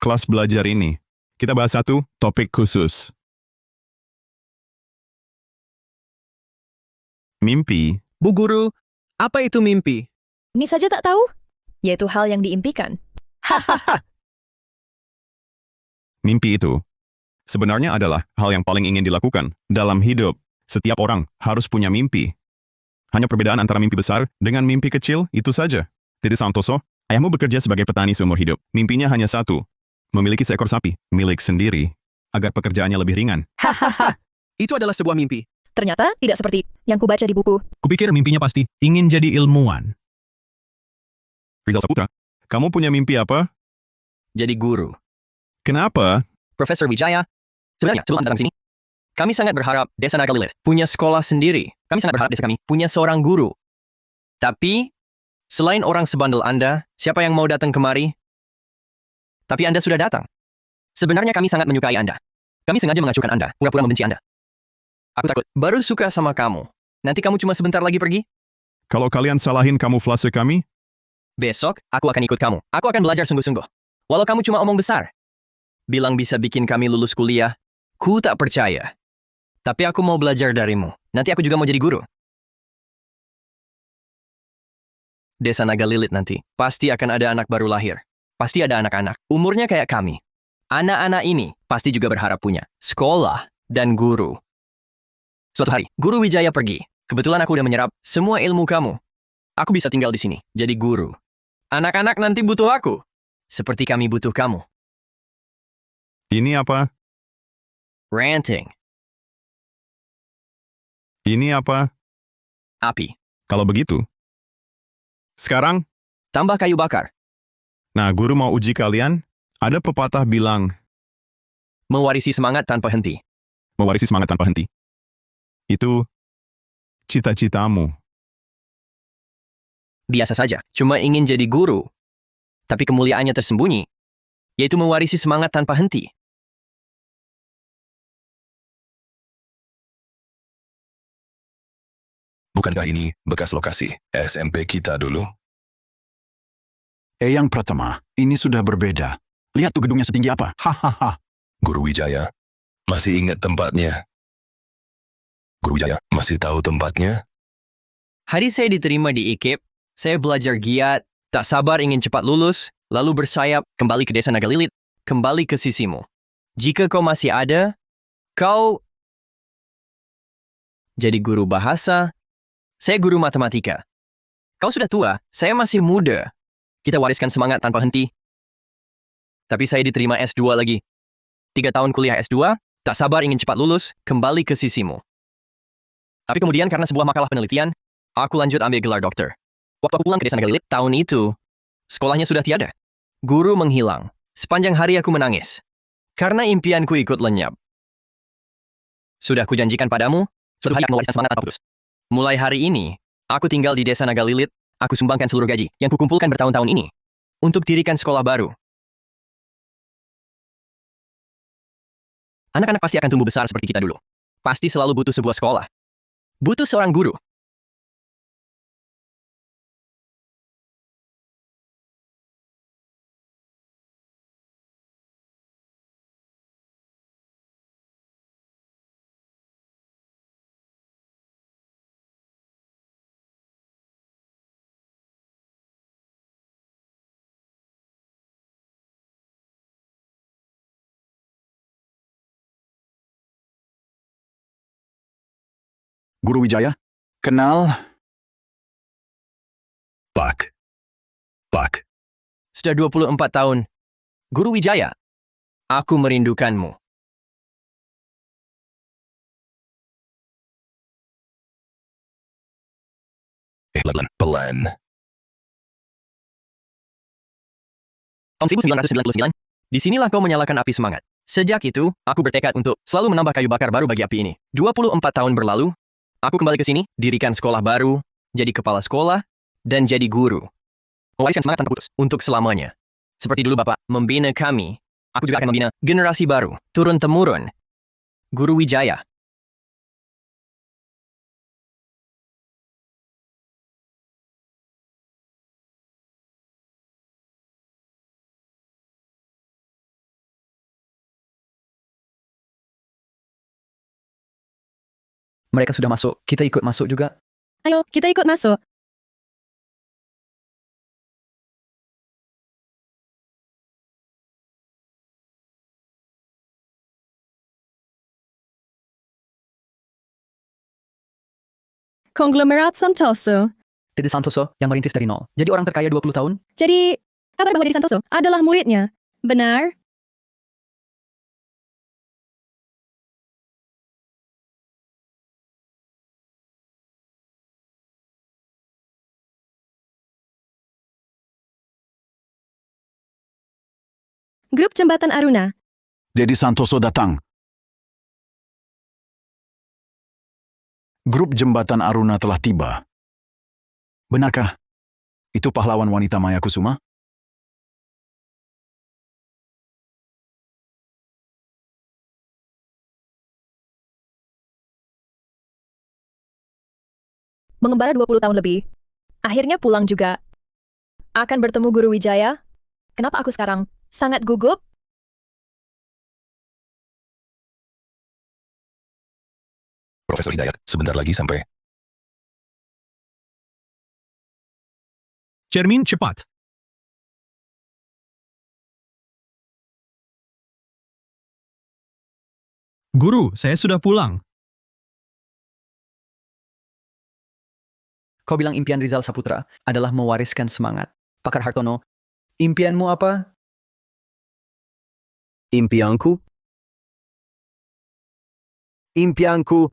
Kelas belajar ini, kita bahas satu topik khusus. Mimpi. Bu Guru, apa itu mimpi? Ini saja tak tahu? Yaitu hal yang diimpikan. Mimpi itu sebenarnya adalah hal yang paling ingin dilakukan dalam hidup. Setiap orang harus punya mimpi. Hanya perbedaan antara mimpi besar dengan mimpi kecil itu saja. Dede Santoso, ayahmu bekerja sebagai petani seumur hidup. Mimpinya hanya satu, memiliki seekor sapi milik sendiri, agar pekerjaannya lebih ringan. Itu adalah sebuah mimpi. Ternyata tidak seperti yang kubaca di buku. Kupikir mimpinya pasti ingin jadi ilmuwan. Rizal Saputra, kamu punya mimpi apa? Jadi guru. Kenapa? Profesor Wijaya, sebenarnya sebelum Anda datang sini, kami sangat berharap Desa Nagalilit punya sekolah sendiri. Kami sangat berharap desa kami punya seorang guru. Tapi, selain orang sebandel Anda, siapa yang mau datang kemari? Tapi Anda sudah datang. Sebenarnya kami sangat menyukai Anda. Kami sengaja mengacuhkan Anda, pura-pura membenci Anda. Aku takut, baru suka sama kamu. Nanti kamu cuma sebentar lagi pergi? Kalau kalian salahin kamuflase kami, Besok, aku akan ikut kamu. Aku akan belajar sungguh-sungguh. Walau kamu cuma omong besar. Bilang bisa bikin kami lulus kuliah, ku tak percaya. Tapi aku mau belajar darimu. Nanti aku juga mau jadi guru. Desa Nagalilit nanti, pasti akan ada anak baru lahir. Pasti ada anak-anak, umurnya kayak kami. Anak-anak ini pasti juga berharap punya sekolah dan guru. Suatu hari, Guru Wijaya pergi. Kebetulan aku udah menyerap semua ilmu kamu. Aku bisa tinggal di sini, jadi guru. Anak-anak nanti butuh aku, seperti kami butuh kamu. ini apa? Ranting, Ini apa? api, Kalau begitu, sekarang, tambah kayu bakar, nah guru mau uji kalian, ada pepatah bilang, mewarisi semangat tanpa henti. mewarisi semangat tanpa henti. Itu cita-citamu. Biasa saja, cuma ingin jadi guru. Tapi kemuliaannya tersembunyi, yaitu mewarisi semangat tanpa henti. Bukankah ini bekas lokasi SMP kita dulu? Yang Pratama, ini sudah berbeda. Lihat tuh gedungnya setinggi apa. Hahaha. Guru Wijaya, masih ingat tempatnya? Guru Wijaya, masih tahu tempatnya? Hari saya diterima di IKIP, saya belajar giat, tak sabar ingin cepat lulus, lalu bersayap kembali ke Desa Nagalilit, kembali ke sisimu. Jika kau masih ada, kau jadi guru bahasa, saya guru matematika. Kau sudah tua, saya masih muda. Kita wariskan semangat tanpa henti. Tapi saya diterima S2 lagi. 3 tahun kuliah S2, tak sabar ingin cepat lulus, kembali ke sisimu. Tapi kemudian karena sebuah makalah penelitian, aku lanjut ambil gelar dokter. Waktu aku pulang ke Desa Nagalilit tahun itu, sekolahnya sudah tiada. Guru menghilang. Sepanjang hari aku menangis. Karena impianku ikut lenyap. Sudah kujanjikan padamu, suatu hari aku mewariskan semangat tanpa putus. Mulai hari ini, aku tinggal di Desa Nagalilit, aku sumbangkan seluruh gaji yang kukumpulkan bertahun-tahun ini untuk dirikan sekolah baru. Anak-anak pasti akan tumbuh besar seperti kita dulu. Pasti selalu butuh sebuah sekolah. Butuh seorang guru. Guru Wijaya, kenal? Pak. Pak. Sudah 24 tahun. Guru Wijaya, aku merindukanmu. Pelan. Tahun 1999, disinilah kau menyalakan api semangat. Sejak itu, aku bertekad untuk selalu menambah kayu bakar baru bagi api ini. 24 tahun berlalu, aku kembali ke sini, dirikan sekolah baru, jadi kepala sekolah, dan jadi guru. Mewariskan semangat tanpa putus, untuk selamanya. Seperti dulu Bapak membina kami, aku juga akan membina generasi baru, turun-temurun. Guru Wijaya. Mereka sudah masuk, kita ikut masuk juga. Ayo, kita ikut masuk. Konglomerat Santoso. Dede Santoso yang merintis dari nol. Jadi orang terkaya 20 tahun? Jadi, kabar bahwa Dede Santoso adalah muridnya. Benar? Grup Jembatan Aruna. Dede Santoso datang. Grup Jembatan Aruna telah tiba. Benarkah? Itu pahlawan wanita Maya Kusuma? Mengembara 20 tahun lebih. Akhirnya pulang juga. Akan bertemu Guru Wijaya? Kenapa aku sekarang sangat gugup? Profesor Hidayat, sebentar lagi sampai. Cermin, cepat. Guru, saya sudah pulang. Kau bilang impian Rizal Saputra adalah mewariskan semangat. Pakar Hartono, impianmu apa? Impianku? Impianku.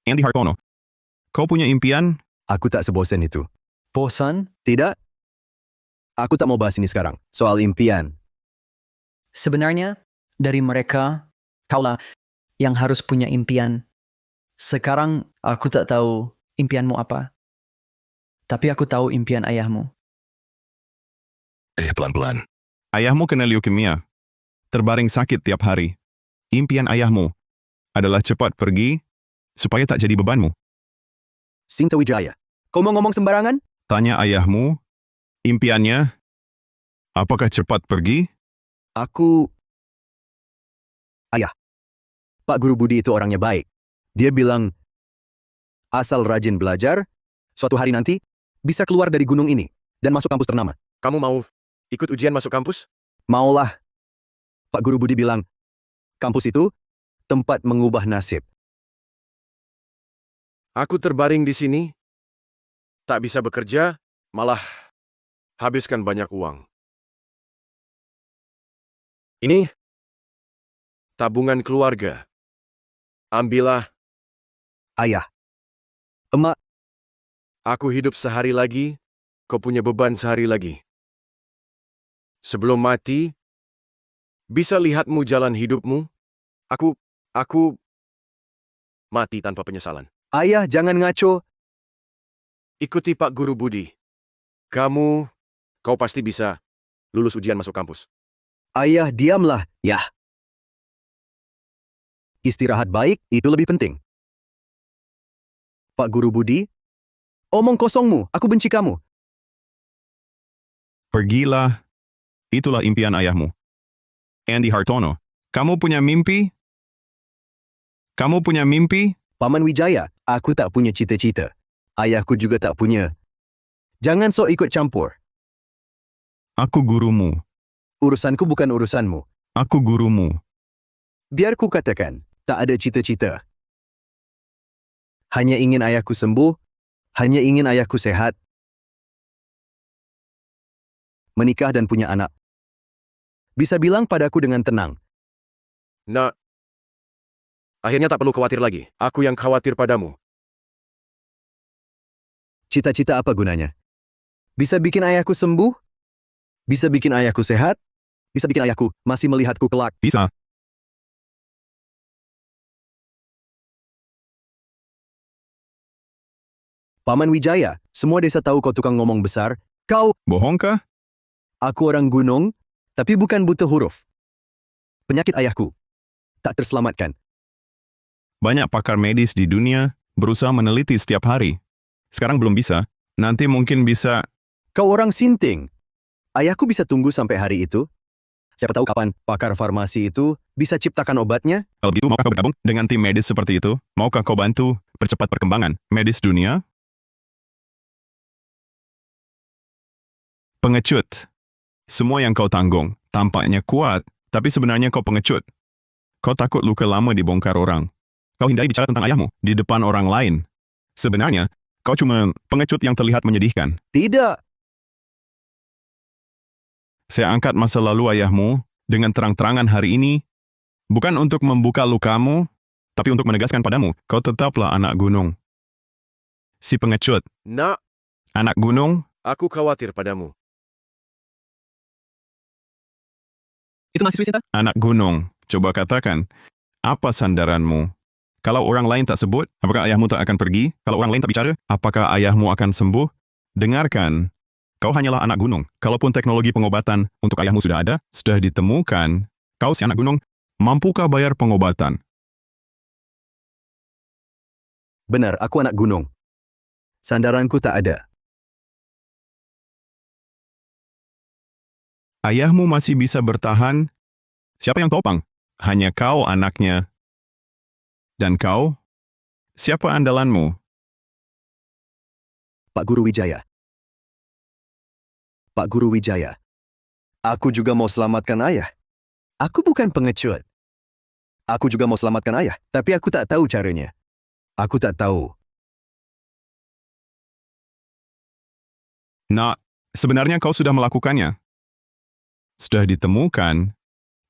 Andy Hartono, kau punya impian? Aku tak sebosan itu. Bosan? Tidak. Aku tak mau bahas ini sekarang. Soal impian. Sebenarnya, dari mereka, kaulah yang harus punya impian. Sekarang, aku tak tahu impianmu apa. Tapi aku tahu impian ayahmu. Pelan-pelan. Ayahmu kena leukemia. Terbaring sakit tiap hari. Impian ayahmu adalah cepat pergi supaya tak jadi bebanmu. Sinta Wijaya, kau mau ngomong sembarangan? Tanya ayahmu, impiannya, apakah cepat pergi? Ayah, Pak Guru Budi itu orangnya baik. Dia bilang, asal rajin belajar, suatu hari nanti bisa keluar dari gunung ini dan masuk kampus ternama. Kamu mau ikut ujian masuk kampus? Maulah. Pak Guru Budi bilang, kampus itu tempat mengubah nasib. Aku terbaring di sini, tak bisa bekerja, malah habiskan banyak uang. Ini tabungan keluarga. Ambillah. Ayah. Emak. Aku hidup sehari lagi, kau punya beban sehari lagi. Sebelum mati, bisa lihatmu jalan hidupmu. Aku mati tanpa penyesalan. Ayah, jangan ngaco. Ikuti Pak Guru Budi. Kau pasti bisa lulus ujian masuk kampus. Ayah, diamlah. Yah. Istirahat baik, itu lebih penting. Pak Guru Budi, omong kosongmu, aku benci kamu. Pergilah. Itulah impian ayahmu. Andy Hartono, kamu punya mimpi? Kamu punya mimpi? Paman Wijaya, aku tak punya cita-cita. Ayahku juga tak punya. Jangan sok ikut campur. Aku gurumu. Urusanku bukan urusanmu. Aku gurumu. Biar ku katakan, tak ada cita-cita. Hanya ingin ayahku sembuh, hanya ingin ayahku sehat, menikah dan punya anak. Bisa bilang padaku dengan tenang. Nak, akhirnya tak perlu khawatir lagi. Aku yang khawatir padamu. Cita-cita apa gunanya? Bisa bikin ayahku sembuh? Bisa bikin ayahku sehat? Bisa bikin ayahku masih melihatku kelak? Bisa. Paman Wijaya, semua desa tahu kau tukang ngomong besar. Kau... Bohongkah? Aku orang gunung, tapi bukan buta huruf. Penyakit ayahku tak terselamatkan. Banyak pakar medis di dunia berusaha meneliti setiap hari. Sekarang belum bisa. Nanti mungkin bisa. Kau orang sinting. Ayahku bisa tunggu sampai hari itu. Siapa tahu kapan pakar farmasi itu bisa ciptakan obatnya? Kalau begitu, maukah kau bergabung dengan tim medis seperti itu? Maukah kau bantu percepat perkembangan medis dunia? Pengecut. Semua yang kau tanggung tampaknya kuat, tapi sebenarnya kau pengecut. Kau takut luka lama dibongkar orang. kau hindari bicara tentang ayahmu di depan orang lain. Sebenarnya, kau cuma pengecut yang terlihat menyedihkan. Tidak. Saya angkat masa lalu ayahmu dengan terang-terangan hari ini, bukan untuk membuka lukamu, tapi untuk menegaskan padamu, kau tetaplah anak gunung. Si pengecut. Nak, Anak gunung, aku khawatir padamu. Itu mahasiswi Sinta? anak gunung. Coba katakan, apa sandaranmu? Kalau orang lain tak sebut, apakah ayahmu tak akan pergi? Kalau orang lain tak bicara, apakah ayahmu akan sembuh? Dengarkan, kau hanyalah anak gunung. Kalaupun teknologi pengobatan untuk ayahmu sudah ada, sudah ditemukan, kau si anak gunung, mampukah bayar pengobatan? Benar, aku anak gunung. Sandaranku tak ada. Ayahmu masih bisa bertahan. Siapa yang topang? Hanya kau anaknya. Dan kau? Siapa andalanmu? Pak Guru Wijaya. Pak Guru Wijaya. Aku juga mau selamatkan ayah. Aku bukan pengecut. Aku juga mau selamatkan ayah, tapi aku tak tahu caranya. Aku tak tahu. Nak, sebenarnya kau sudah melakukannya. Sudah ditemukan.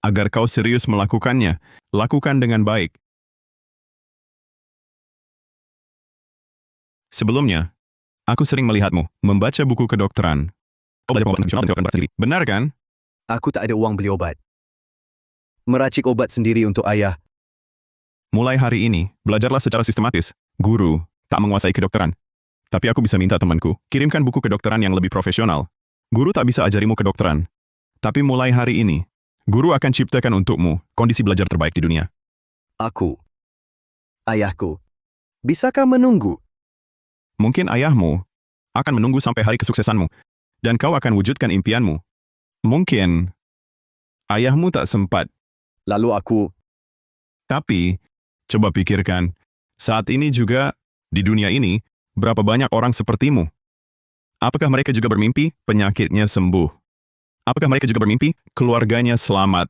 Agar kau serius melakukannya, lakukan dengan baik. Sebelumnya, aku sering melihatmu membaca buku kedokteran. Kau belajar pengobatan tradisional dan kedokteran barat sendiri. Benar kan? Aku tak ada uang beli obat. Meracik obat sendiri untuk ayah. Mulai hari ini, belajarlah secara sistematis. Guru tak menguasai kedokteran. Tapi aku bisa minta temanku, kirimkan buku kedokteran yang lebih profesional. Guru tak bisa ajarimu kedokteran. Tapi mulai hari ini, guru akan ciptakan untukmu kondisi belajar terbaik di dunia. Aku. Ayahku. Bisakah menunggu? Mungkin ayahmu akan menunggu sampai hari kesuksesanmu, dan kau akan wujudkan impianmu. Mungkin ayahmu tak sempat. Lalu aku. Tapi, coba pikirkan, saat ini juga, di dunia ini, berapa banyak orang sepertimu? Apakah mereka juga bermimpi penyakitnya sembuh? Apakah mereka juga bermimpi keluarganya selamat?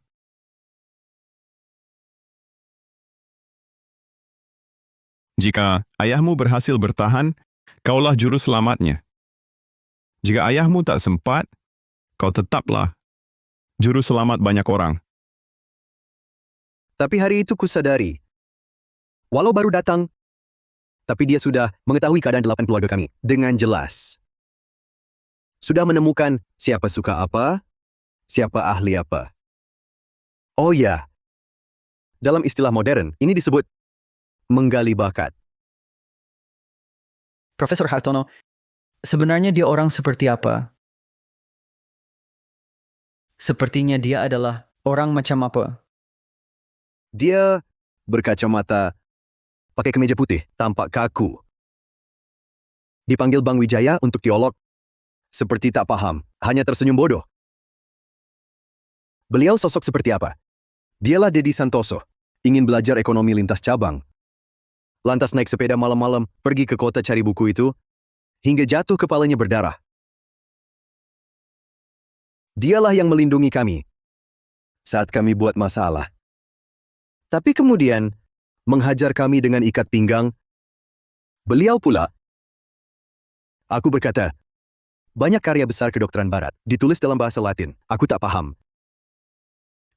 Jika ayahmu berhasil bertahan, kaulah juru selamatnya. Jika ayahmu tak sempat, kau tetaplah juru selamat banyak orang. Tapi hari itu kusadari. Walau baru datang, tapi dia sudah mengetahui keadaan 8 keluarga kami dengan jelas. Sudah menemukan siapa suka apa, siapa ahli apa. Oh ya, dalam istilah modern, ini disebut menggali bakat. Profesor Hartono, sebenarnya dia orang seperti apa? Sepertinya dia adalah orang macam apa? Dia berkacamata, pakai kemeja putih, tampak kaku. Dipanggil Bang Wijaya untuk dialog. Seperti tak paham, hanya tersenyum bodoh. Beliau sosok seperti apa? Dialah Dedi Santoso, ingin belajar ekonomi lintas cabang. Lantas naik sepeda malam-malam, pergi ke kota cari buku itu, hingga jatuh kepalanya berdarah. Dialah yang melindungi kami saat kami buat masalah. Tapi kemudian, menghajar kami dengan ikat pinggang. Beliau pula. Aku berkata, banyak karya besar kedokteran barat, ditulis dalam bahasa Latin. Aku tak paham.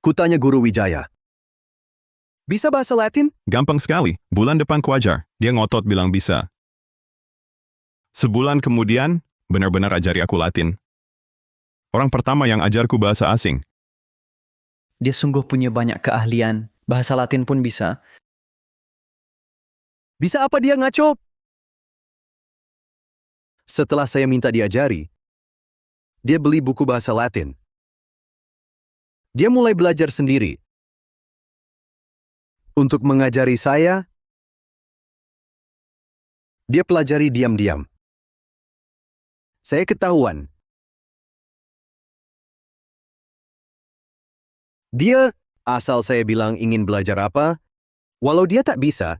Kutanya Guru Wijaya. Bisa bahasa Latin? Gampang sekali. Bulan depan kuajar. Dia ngotot bilang bisa. Sebulan kemudian, benar-benar ajari aku Latin. Orang pertama yang ajarku bahasa asing. Dia sungguh punya banyak keahlian. Bahasa Latin pun bisa. Bisa apa dia ngaco? Setelah saya minta diajari, dia beli buku bahasa Latin. Dia mulai belajar sendiri. Untuk mengajari saya, dia pelajari diam-diam. Saya ketahuan. Dia, asal saya bilang ingin belajar apa, walau dia tak bisa,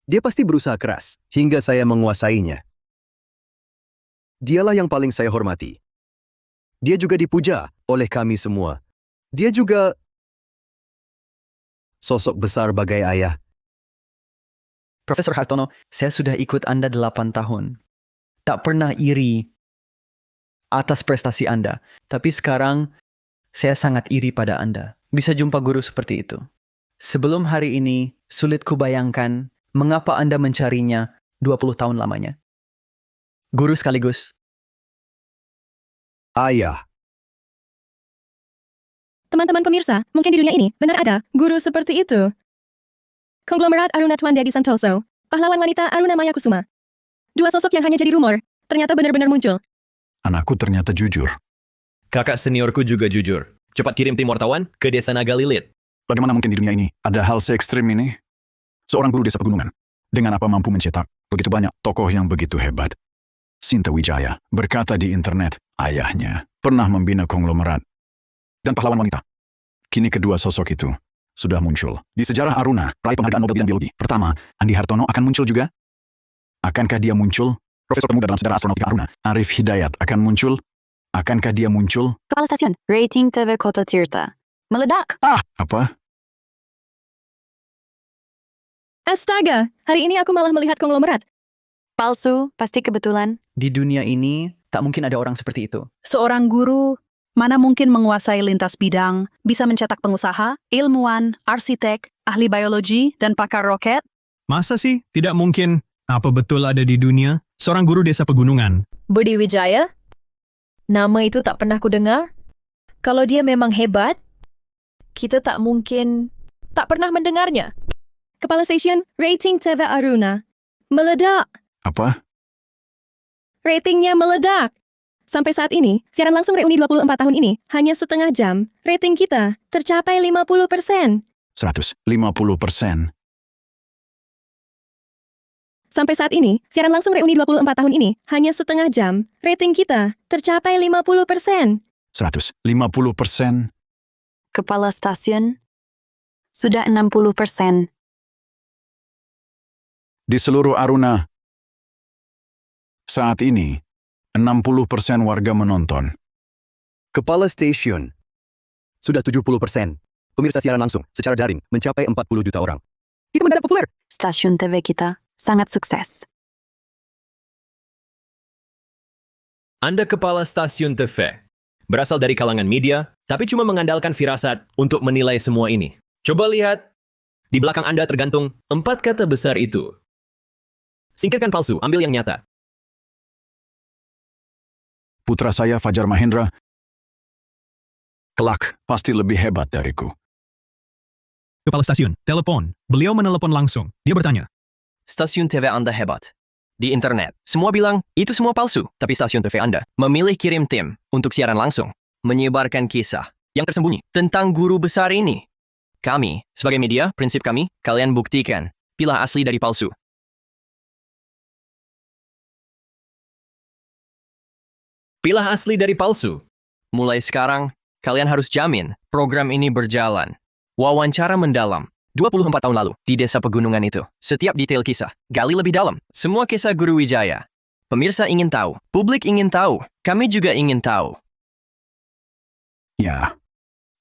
dia pasti berusaha keras, hingga saya menguasainya. Dialah yang paling saya hormati. Dia juga dipuja oleh kami semua. Dia juga sosok besar bagai ayah. Profesor Hartono, saya sudah ikut Anda 8 tahun. Tak pernah iri atas prestasi Anda. Tapi sekarang, saya sangat iri pada Anda. Bisa jumpa guru seperti itu. Sebelum hari ini, sulit kubayangkan mengapa Anda mencarinya 20 tahun lamanya. Guru sekaligus. Ayah. Teman-teman pemirsa, mungkin di dunia ini benar ada guru seperti itu. Konglomerat Aruna Tuan Dedi Santoso, pahlawan wanita Aruna Maya Kusuma. Dua sosok yang hanya jadi rumor, ternyata benar-benar muncul. Anakku ternyata jujur. Kakak seniorku juga jujur. Cepat kirim tim wartawan ke Desa Naga Lilit. Bagaimana mungkin di dunia ini ada hal se-ekstrim ini? Seorang guru desa pegunungan. Dengan apa mampu mencetak begitu banyak tokoh yang begitu hebat? Sinta Wijaya berkata di internet, ayahnya pernah membina konglomerat dan pahlawan wanita. Kini kedua sosok itu sudah muncul. Di sejarah Aruna, raih penghargaan Nobel bidang biologi. Pertama, Andi Hartono akan muncul juga? Akankah dia muncul? Profesor termuda dalam sejarah astronautika Aruna, Arif Hidayat akan muncul? Akankah dia muncul? Kepala stasiun, rating TV Kota Tirta. Meledak. Apa? Astaga, hari ini aku malah melihat konglomerat. Palsu, pasti kebetulan. Di dunia ini, tak mungkin ada orang seperti itu. Seorang guru mana mungkin menguasai lintas bidang, bisa mencetak pengusaha, ilmuwan, arsitek, ahli biologi, dan pakar roket? Masa sih tidak mungkin? Apa betul ada di dunia seorang guru desa pegunungan? Budi Wijaya? Nama itu tak pernah kudengar. Kalau dia memang hebat, kita tak pernah mendengarnya. Kepala stasiun, rating TV Aruna. Meledak. Apa? Ratingnya meledak. Sampai saat ini, siaran langsung reuni 24 tahun ini hanya setengah jam. Rating kita tercapai 50%. 150%. Sampai saat ini, siaran langsung reuni 24 tahun ini hanya setengah jam. Rating kita tercapai 50%. 150%. Kepala stasiun sudah 60%. Di seluruh Aruna, saat ini, 60% warga menonton. Kepala stasiun. Sudah 70%. Pemirsa siaran langsung secara daring mencapai 40 juta orang. Itu mendadak populer. Stasiun TV kita sangat sukses. Anda kepala stasiun TV. Berasal dari kalangan media, tapi cuma mengandalkan firasat untuk menilai semua ini. Coba lihat. Di belakang Anda tergantung 4 kata besar itu. Singkirkan palsu, ambil yang nyata. Putra saya Fajar Mahendra, kelak pasti lebih hebat dariku. Kepala stasiun, telepon. Beliau menelepon langsung. Dia bertanya. Stasiun TV Anda hebat. Di internet, semua bilang itu semua palsu. Tapi stasiun TV Anda memilih kirim tim untuk siaran langsung. Menyebarkan kisah yang tersembunyi tentang guru besar ini. Kami, sebagai media, prinsip kami, kalian buktikan. Pilah asli dari palsu. Pilah asli dari palsu. Mulai sekarang, kalian harus jamin program ini berjalan. Wawancara mendalam. 24 tahun lalu, di desa pegunungan itu. Setiap detail kisah, gali lebih dalam. Semua kisah Guru Wijaya. Pemirsa ingin tahu, publik ingin tahu, kami juga ingin tahu. Ya.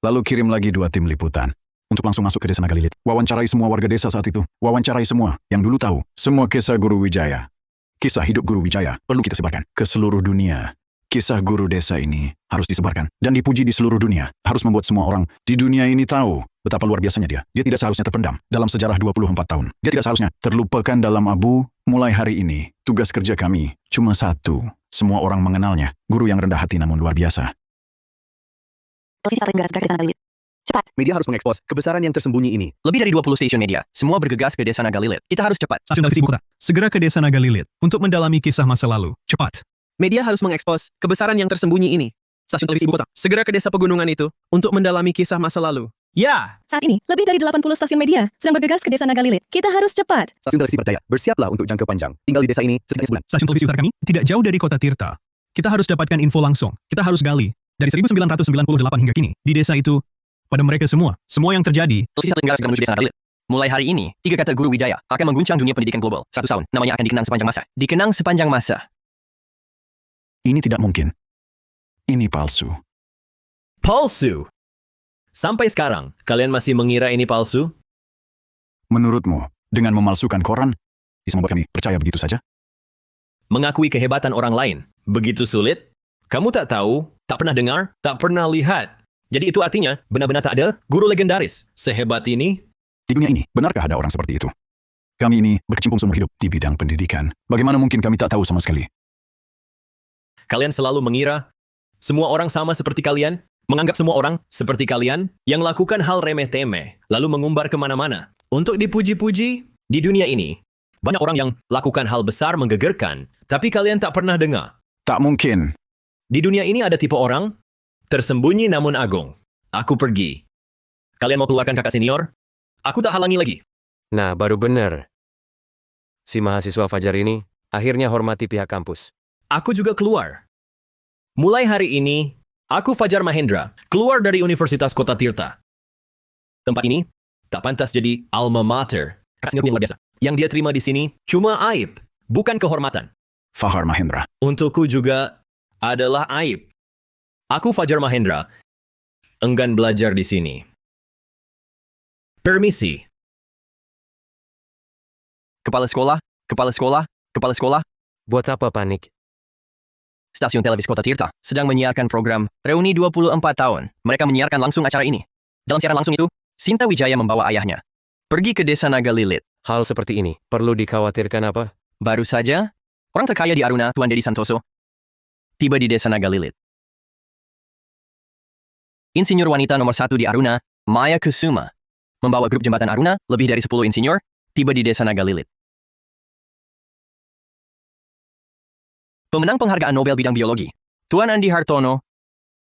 Lalu kirim lagi 2 tim liputan. Untuk langsung masuk ke Desa Naga Lilit. Wawancarai semua warga desa saat itu. Wawancarai semua yang dulu tahu. Semua kisah Guru Wijaya. Kisah hidup Guru Wijaya perlu kita sebarkan ke seluruh dunia. Kisah guru desa ini harus disebarkan dan dipuji di seluruh dunia. Harus membuat semua orang di dunia ini tahu betapa luar biasanya dia. Dia tidak seharusnya terpendam dalam sejarah 24 tahun. Dia tidak seharusnya terlupakan dalam abu. Mulai hari ini, tugas kerja kami cuma satu. Semua orang mengenalnya. Guru yang rendah hati namun luar biasa. Televisi satelit gerak-gerak Desa Naga Lilit. Cepat. Media harus mengekspos kebesaran yang tersembunyi ini. Lebih dari 20 stasiun media, semua bergegas ke Desa Naga Lilit. Kita harus cepat. Stasiun televisi ibu kota. Segera ke Desa Naga Lilit untuk mendalami kisah masa lalu. Cepat. Media harus mengekspos kebesaran yang tersembunyi ini. Stasiun televisi ibu kota. Segera ke desa pegunungan itu untuk mendalami kisah masa lalu. Ya. Saat ini, lebih dari 80 stasiun media sedang bergegas ke Desa Naga Lilit. Kita harus cepat. Stasiun televisi berdaya, bersiaplah untuk jangka panjang. Tinggal di desa ini setidaknya sebulan. Stasiun televisi utara kami tidak jauh dari kota Tirta. Kita harus dapatkan info langsung. Kita harus gali. Dari 1998 hingga kini, di desa itu, pada mereka semua yang terjadi. Televisi Tenggara segera menuju Desa Naga Lilit. Mulai hari ini, 3 kata Guru Wijaya akan mengguncang dunia pendidikan global. 1 tahun, namanya akan dikenang sepanjang masa. Dikenang sepanjang masa. Ini tidak mungkin. Ini palsu. Palsu? Sampai sekarang, kalian masih mengira ini palsu? Menurutmu, dengan memalsukan koran, bisa membuat kami percaya begitu saja? Mengakui kehebatan orang lain begitu sulit? Kamu tak tahu, tak pernah dengar, tak pernah lihat. Jadi itu artinya benar-benar tak ada guru legendaris sehebat ini? Di dunia ini, benarkah ada orang seperti itu? Kami ini berkecimpung seumur hidup di bidang pendidikan. Bagaimana mungkin kami tak tahu sama sekali? Kalian selalu mengira semua orang sama seperti kalian? Menganggap semua orang seperti kalian yang lakukan hal remeh-temeh, lalu mengumbar kemana-mana. Untuk dipuji-puji, di dunia ini, banyak orang yang lakukan hal besar menggegerkan, tapi kalian tak pernah dengar. Tak mungkin. Di dunia ini ada tipe orang, tersembunyi namun agung. Aku pergi. Kalian mau keluarkan kakak senior? Aku tak halangi lagi. Nah, baru benar. Si mahasiswa Fajar ini akhirnya hormati pihak kampus. Aku juga keluar. Mulai hari ini, aku Fajar Mahendra, keluar dari Universitas Kota Tirta. Tempat ini tak pantas jadi alma mater. Kasih yang luar biasa. Yang dia terima di sini cuma aib, bukan kehormatan. Fahar Mahendra. Untukku juga adalah aib. Aku Fajar Mahendra, enggan belajar di sini. Permisi. Kepala sekolah, kepala sekolah, kepala sekolah. Buat apa panik? Stasiun Televisi Kota Tirta sedang menyiarkan program Reuni 24 tahun. Mereka menyiarkan langsung acara ini. Dalam siaran langsung itu, Sinta Wijaya membawa ayahnya pergi ke desa Naga Lilit. Hal seperti ini perlu dikhawatirkan apa? Baru saja, orang terkaya di Aruna, Tuan Dedi Santoso, tiba di desa Naga Lilit. Insinyur wanita nomor 1 di Aruna, Maya Kusuma, membawa grup jembatan Aruna, lebih dari 10 insinyur, tiba di desa Naga Lilit. Pemenang penghargaan Nobel bidang biologi, Tuan Andi Hartono,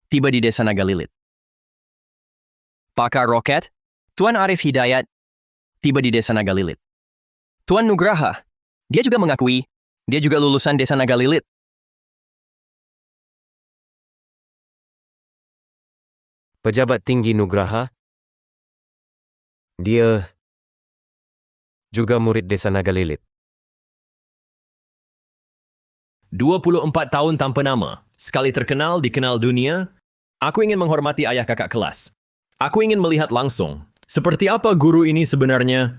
tiba di desa Naga Lilit. Pakar roket, Tuan Arif Hidayat, tiba di desa Naga Lilit. Tuan Nugraha, dia juga mengakui, dia juga lulusan desa Naga Lilit. Pejabat tinggi Nugraha, dia juga murid desa Naga Lilit. 24 tahun tanpa nama, sekali terkenal, dikenal dunia, aku ingin menghormati ayah kakak kelas. Aku ingin melihat langsung, seperti apa guru ini sebenarnya.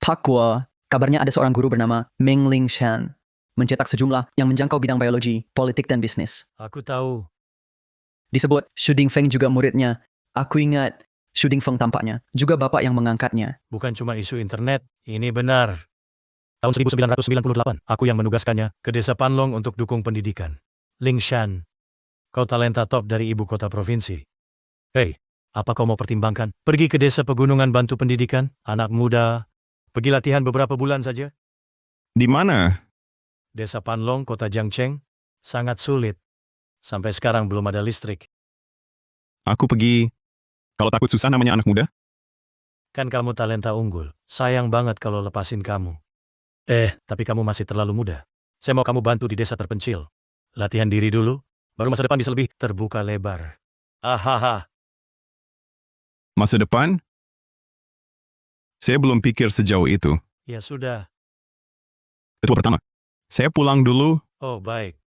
Pakwa, kabarnya ada seorang guru bernama Meng Ling Shan, mencetak sejumlah yang menjangkau bidang biologi, politik, dan bisnis. Aku tahu. Disebut Xu Dingfeng juga muridnya. Aku ingat Xu Dingfeng tampaknya, juga bapak yang mengangkatnya. Bukan cuma isu internet, ini benar. Tahun 1998, aku yang menugaskannya ke desa Panlong untuk dukung pendidikan. Ling Shan, kau talenta top dari ibu kota provinsi. Hei, apa kau mau pertimbangkan? Pergi ke desa pegunungan bantu pendidikan, anak muda. Pergi latihan beberapa bulan saja. Di mana? Desa Panlong, kota Jiangcheng, sangat sulit. Sampai sekarang belum ada listrik. Aku pergi. Kalau takut susah namanya anak muda? Kan kamu talenta unggul. Sayang banget kalau lepasin kamu. Tapi kamu masih terlalu muda. Saya mau kamu bantu di desa terpencil. Latihan diri dulu, baru masa depan bisa lebih terbuka lebar. Ahaha. Masa depan? Saya belum pikir sejauh itu. Ya sudah. Ketua pertama. Saya pulang dulu. Oh, baik.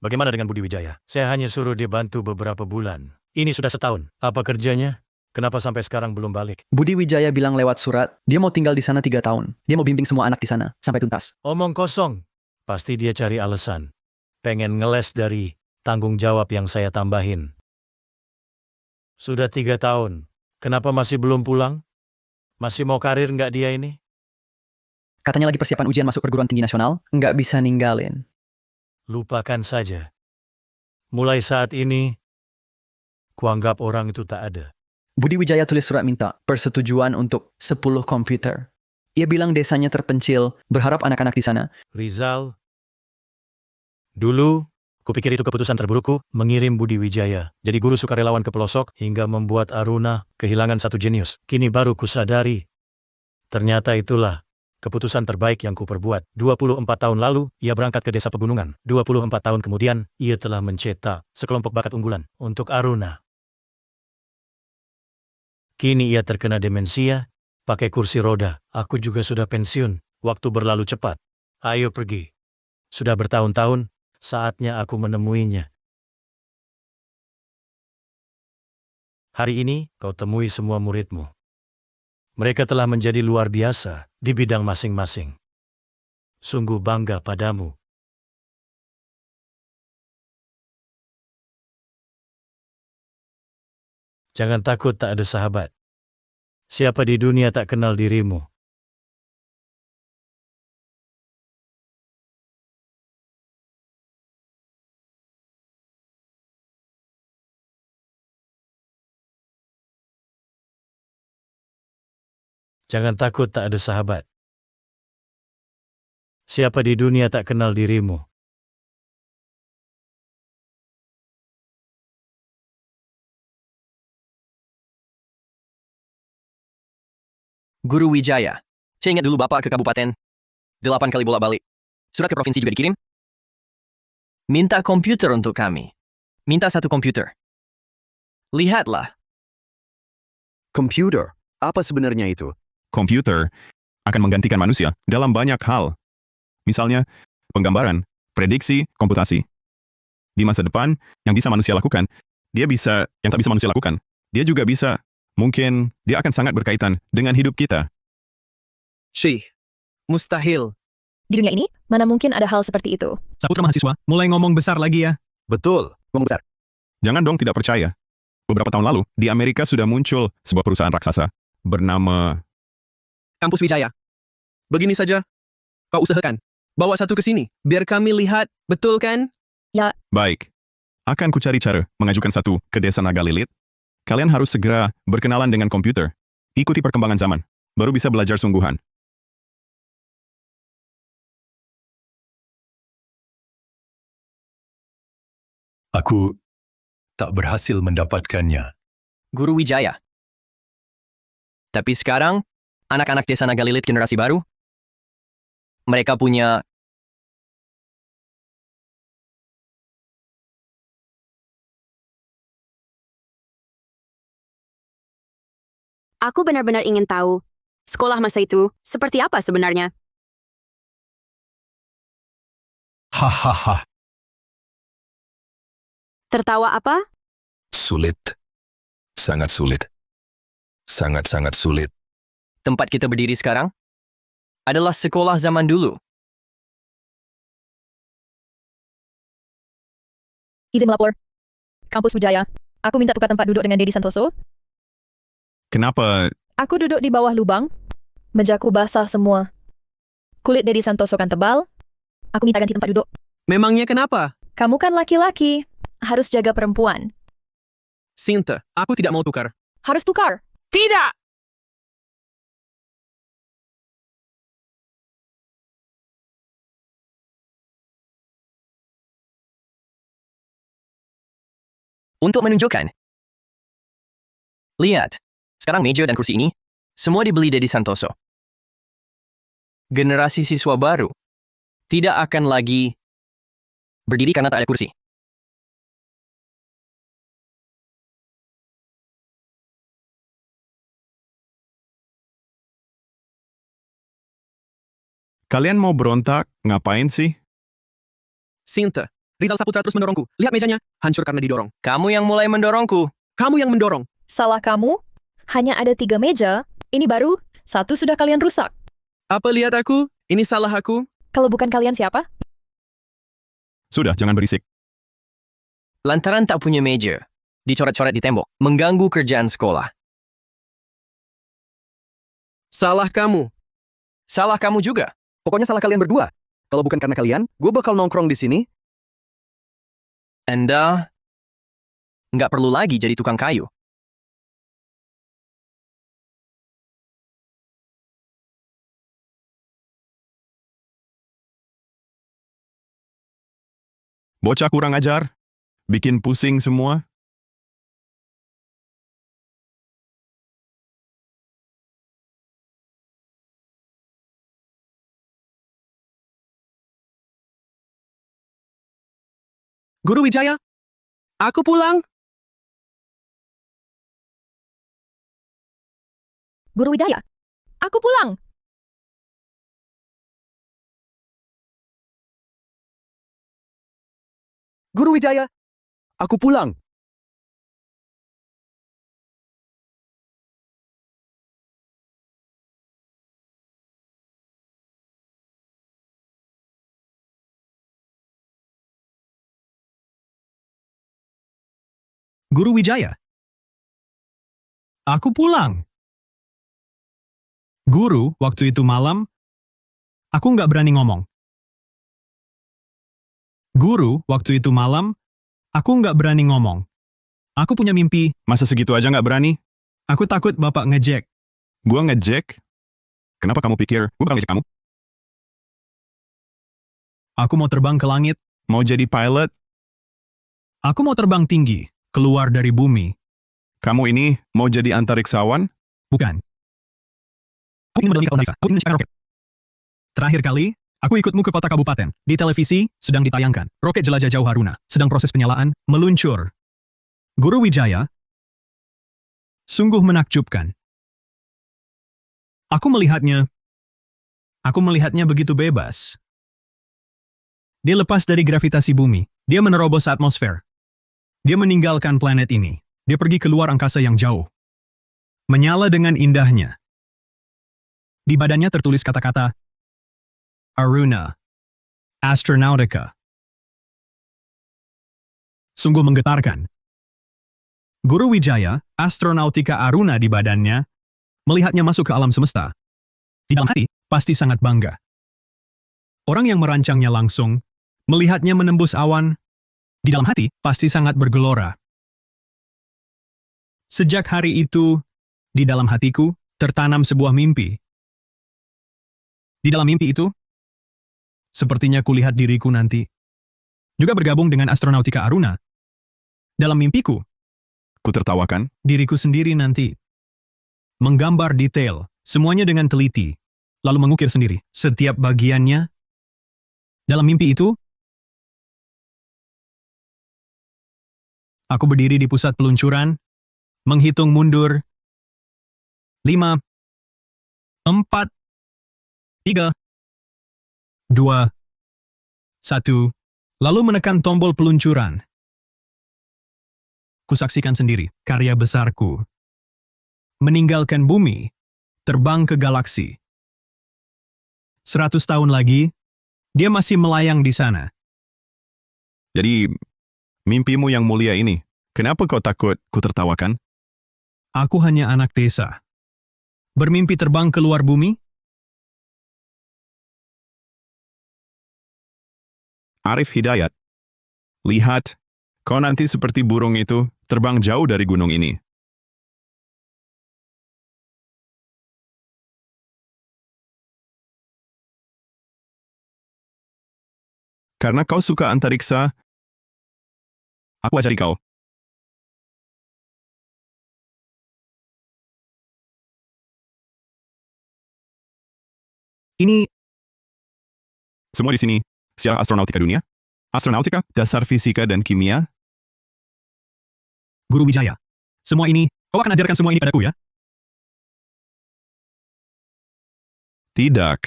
Bagaimana dengan Budi Wijaya? Saya hanya suruh dia bantu beberapa bulan. Ini sudah setahun. Apa kerjanya? Kenapa sampai sekarang belum balik? Budi Wijaya bilang lewat surat, dia mau tinggal di sana 3 tahun. Dia mau bimbing semua anak di sana, sampai tuntas. Omong kosong. Pasti dia cari alasan. Pengen ngeles dari tanggung jawab yang saya tambahin. Sudah 3 tahun. Kenapa masih belum pulang? Masih mau karir nggak dia ini? Katanya lagi persiapan ujian masuk perguruan tinggi nasional, nggak bisa ninggalin. Lupakan saja. Mulai saat ini, kuanggap orang itu tak ada. Budi Wijaya tulis surat minta persetujuan untuk 10 komputer. Ia bilang desanya terpencil, berharap anak-anak di sana. Rizal, dulu, kupikir itu keputusan terburukku, mengirim Budi Wijaya jadi guru sukarelawan ke pelosok hingga membuat Aruna kehilangan satu jenius. Kini baru kusadari. Ternyata itulah keputusan terbaik yang kuperbuat. 24 tahun lalu, ia berangkat ke desa pegunungan. 24 tahun kemudian, ia telah mencetak sekelompok bakat unggulan untuk Aruna. Kini ia terkena demensia, pakai kursi roda. Aku juga sudah pensiun, waktu berlalu cepat. Ayo pergi. Sudah bertahun-tahun, saatnya aku menemuinya. Hari ini kau temui semua muridmu. Mereka telah menjadi luar biasa di bidang masing-masing. Sungguh bangga padamu. Jangan takut tak ada sahabat. Siapa di dunia tak kenal dirimu? Jangan takut tak ada sahabat. Siapa di dunia tak kenal dirimu? Guru Wijaya, saya ingat dulu Bapak ke kabupaten. 8 kali bolak-balik. Surat ke provinsi juga dikirim. Minta komputer untuk kami. Minta 1 komputer. Lihatlah. Komputer? Apa sebenarnya itu? Komputer akan menggantikan manusia dalam banyak hal. Misalnya, penggambaran, prediksi, komputasi. Di masa depan, yang bisa manusia lakukan, yang tak bisa manusia lakukan. Dia juga bisa, mungkin, dia akan sangat berkaitan dengan hidup kita. Mustahil. Di dunia ini, mana mungkin ada hal seperti itu? Saputra mahasiswa, mulai ngomong besar lagi ya. Betul, ngomong besar. Jangan dong tidak percaya. Beberapa tahun lalu, di Amerika sudah muncul sebuah perusahaan raksasa bernama Kampus Wijaya. Begini saja. Kau usahakan. Bawa satu ke sini. Biar kami lihat. Betul kan? Ya. Baik. Akan ku cari cara mengajukan satu ke Desa Naga Lilit. Kalian harus segera berkenalan dengan komputer. Ikuti perkembangan zaman. Baru bisa belajar sungguhan. Aku tak berhasil mendapatkannya. Guru Wijaya. Tapi sekarang, anak-anak Desa Naga Lilit generasi baru, mereka punya Aku benar-benar ingin tahu, sekolah masa itu seperti apa sebenarnya? Hahaha. Tertawa apa? Sulit. Sangat sulit. Sangat-sangat sulit. tempat kita berdiri sekarang adalah sekolah zaman dulu. Izin melapor. Kampus Wijaya. Aku minta tukar tempat duduk dengan Dedi Santoso. Kenapa? Aku duduk di bawah lubang. Mejaku basah semua. Kulit Dedi Santoso kan tebal. Aku minta ganti tempat duduk. Memangnya kenapa? Kamu kan laki-laki. Harus jaga perempuan. Sinta, aku tidak mau tukar. Harus tukar. Tidak! Untuk menunjukkan. Lihat, sekarang meja dan kursi ini, semua dibeli Dedi Santoso. Generasi siswa baru tidak akan lagi berdiri karena tak ada kursi. Kalian mau berontak? Ngapain sih? Sinta, Rizal Saputra terus mendorongku. Lihat mejanya, hancur karena didorong. Kamu yang mulai mendorongku. Kamu yang mendorong. Salah kamu? Hanya ada 3 meja. Ini baru, 1 sudah kalian rusak. Apa lihat aku? Ini salah aku? Kalau bukan kalian siapa? Sudah, jangan berisik. Lantaran tak punya meja, dicoret-coret di tembok, mengganggu kerjaan sekolah. Salah kamu. Salah kamu juga. Pokoknya salah kalian berdua. Kalau bukan karena kalian, gue bakal nongkrong di sini. Anda nggak perlu lagi jadi tukang kayu. Bocah kurang ajar. Bikin pusing semua. Guru Wijaya, aku pulang. Guru Wijaya. Aku pulang. Guru Wijaya, aku pulang. Guru Wijaya. Aku pulang. Guru, waktu itu malam, aku nggak berani ngomong. Guru, waktu itu malam, aku nggak berani ngomong. Aku punya mimpi. Masa segitu aja nggak berani? Aku takut Bapak ngejek. Gua ngejek? Kenapa kamu pikir gua bakal ngejek kamu? Aku mau terbang ke langit. Mau jadi pilot? Aku mau terbang tinggi, keluar dari bumi. Kamu ini mau jadi antariksawan? Bukan. Aku ingin mendalangi antariksa. Aku ingin menciptakan roket. Terakhir kali, aku ikutmu ke kota kabupaten. Di televisi, sedang ditayangkan. Roket jelajah jauh Haruna. Sedang proses penyalaan, meluncur. Guru Wijaya, sungguh menakjubkan. Aku melihatnya begitu bebas. Dia lepas dari gravitasi bumi. Dia menerobos atmosfer. Dia meninggalkan planet ini. Dia pergi ke luar angkasa yang jauh. Menyala dengan indahnya. Di badannya tertulis kata-kata Aruna, Astronautica. Sungguh menggetarkan. Guru Wijaya, Astronautica Aruna di badannya, melihatnya masuk ke alam semesta. Di dalam hati, pasti sangat bangga. Orang yang merancangnya langsung, melihatnya menembus awan, di dalam hati pasti sangat bergelora. Sejak hari itu, di dalam hatiku, tertanam sebuah mimpi. Di dalam mimpi itu, sepertinya kulihat diriku nanti, juga bergabung dengan Astronautica Aruna. Dalam mimpiku, ku tertawakan diriku sendiri nanti, menggambar detail, semuanya dengan teliti, lalu mengukir sendiri, setiap bagiannya. Dalam mimpi itu, aku berdiri di pusat peluncuran, menghitung mundur. 5, 4, 3, 2, 1, lalu menekan tombol peluncuran. Kusaksikan sendiri karya besarku. Meninggalkan bumi, terbang ke galaksi. 100 tahun lagi, dia masih melayang di sana. Jadi, mimpimu yang mulia ini, kenapa kau takut ku tertawakan? Aku hanya anak desa. Bermimpi terbang keluar bumi? Arif Hidayat, lihat, kau nanti seperti burung itu terbang jauh dari gunung ini. Karena kau suka antariksa, aku ajari kau. Ini semua di sini, sejarah astronautika dunia, astronautika, dasar fisika dan kimia. Guru Wijaya, semua ini, kau akan ajarkan semua ini padaku ya? Tidak.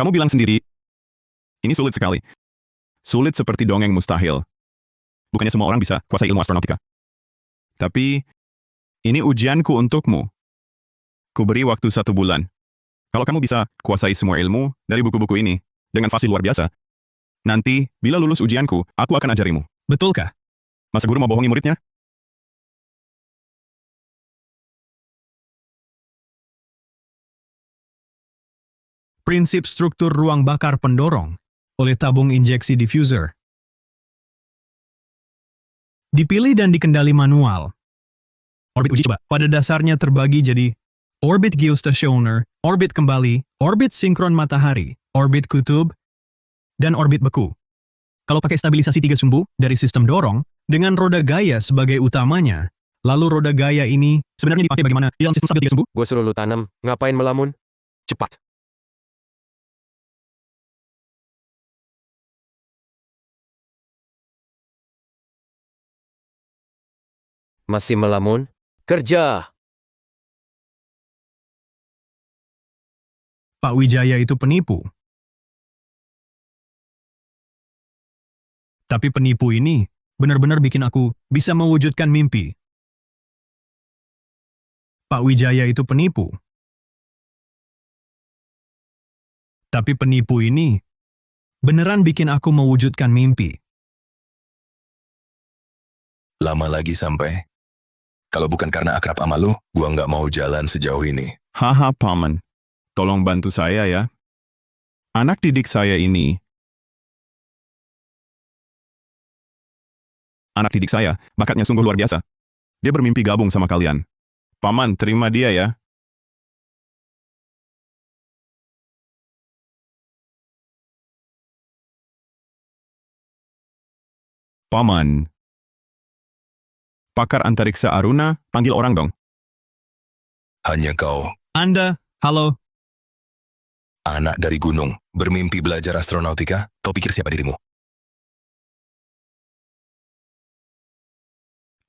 Kamu bilang sendiri, ini sulit sekali. Sulit seperti dongeng mustahil. Bukannya semua orang bisa kuasai ilmu astronautika. Tapi, ini ujianku untukmu. Ku beri waktu 1 bulan. Kalau kamu bisa kuasai semua ilmu dari buku-buku ini, dengan fasih luar biasa, nanti, bila lulus ujianku, aku akan ajarimu. Betulkah? Masa guru mau bohongi muridnya? Prinsip struktur ruang bakar pendorong oleh tabung injeksi diffuser. Dipilih dan dikendali manual. Orbit uji coba pada dasarnya terbagi jadi orbit geostationer, orbit kembali, orbit sinkron matahari, orbit kutub, dan orbit beku. Kalau pakai stabilisasi 3 sumbu dari sistem dorong, dengan roda gaya sebagai utamanya, lalu roda gaya ini sebenarnya dipakai bagaimana di dalam sistem stabil 3 sumbu? Gue suruh lu tanam, ngapain melamun? Cepat. Masih melamun? Kerja! Pak Wijaya itu penipu. Tapi penipu ini benar-benar bikin aku bisa mewujudkan mimpi. Pak Wijaya itu penipu. Tapi penipu ini beneran bikin aku mewujudkan mimpi. Lama lagi sampai. Kalau bukan karena akrab sama lu, gua nggak mau jalan sejauh ini. Haha, Paman. Tolong bantu saya ya. Anak didik saya ini. Anak didik saya, bakatnya sungguh luar biasa. Dia bermimpi gabung sama kalian. Paman, terima dia ya. Paman. Pakar antariksa Aruna, panggil orang dong. Hanya kau, Anda, halo. anak dari gunung, bermimpi belajar astronautika, kau pikir siapa dirimu?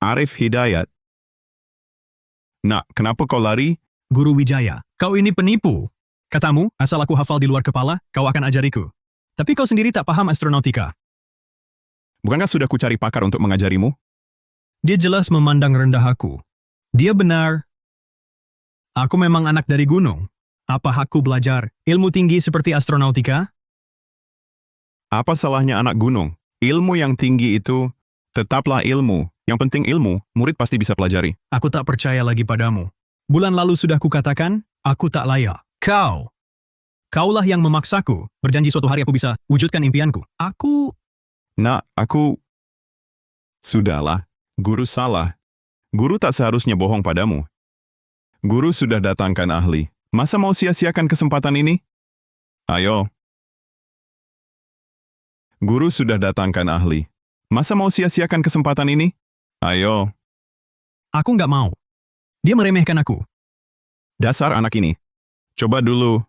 Arif Hidayat. Nak, kenapa kau lari? Guru Wijaya, kau ini penipu. Katamu, asal aku hafal di luar kepala, kau akan ajariku. Tapi kau sendiri tak paham astronautika. Bukankah sudah kucari pakar untuk mengajarimu? Dia jelas memandang rendah aku. Dia benar. Aku memang anak dari gunung. Apa hakku belajar ilmu tinggi seperti astronautika? Apa salahnya anak gunung? Ilmu yang tinggi itu tetaplah ilmu. Yang penting ilmu, murid pasti bisa pelajari. Aku tak percaya lagi padamu. Bulan lalu sudah kukatakan, aku tak layak. Kaulah yang memaksaku, berjanji suatu hari aku bisa wujudkan impianku. Nak, Sudahlah, guru salah. Guru tak seharusnya bohong padamu. Guru sudah datangkan ahli. Masa mau sia-siakan kesempatan ini? Ayo. Guru sudah datangkan ahli. Masa mau sia-siakan kesempatan ini? Ayo. Aku nggak mau. Dia meremehkan aku. Dasar anak ini. Coba dulu.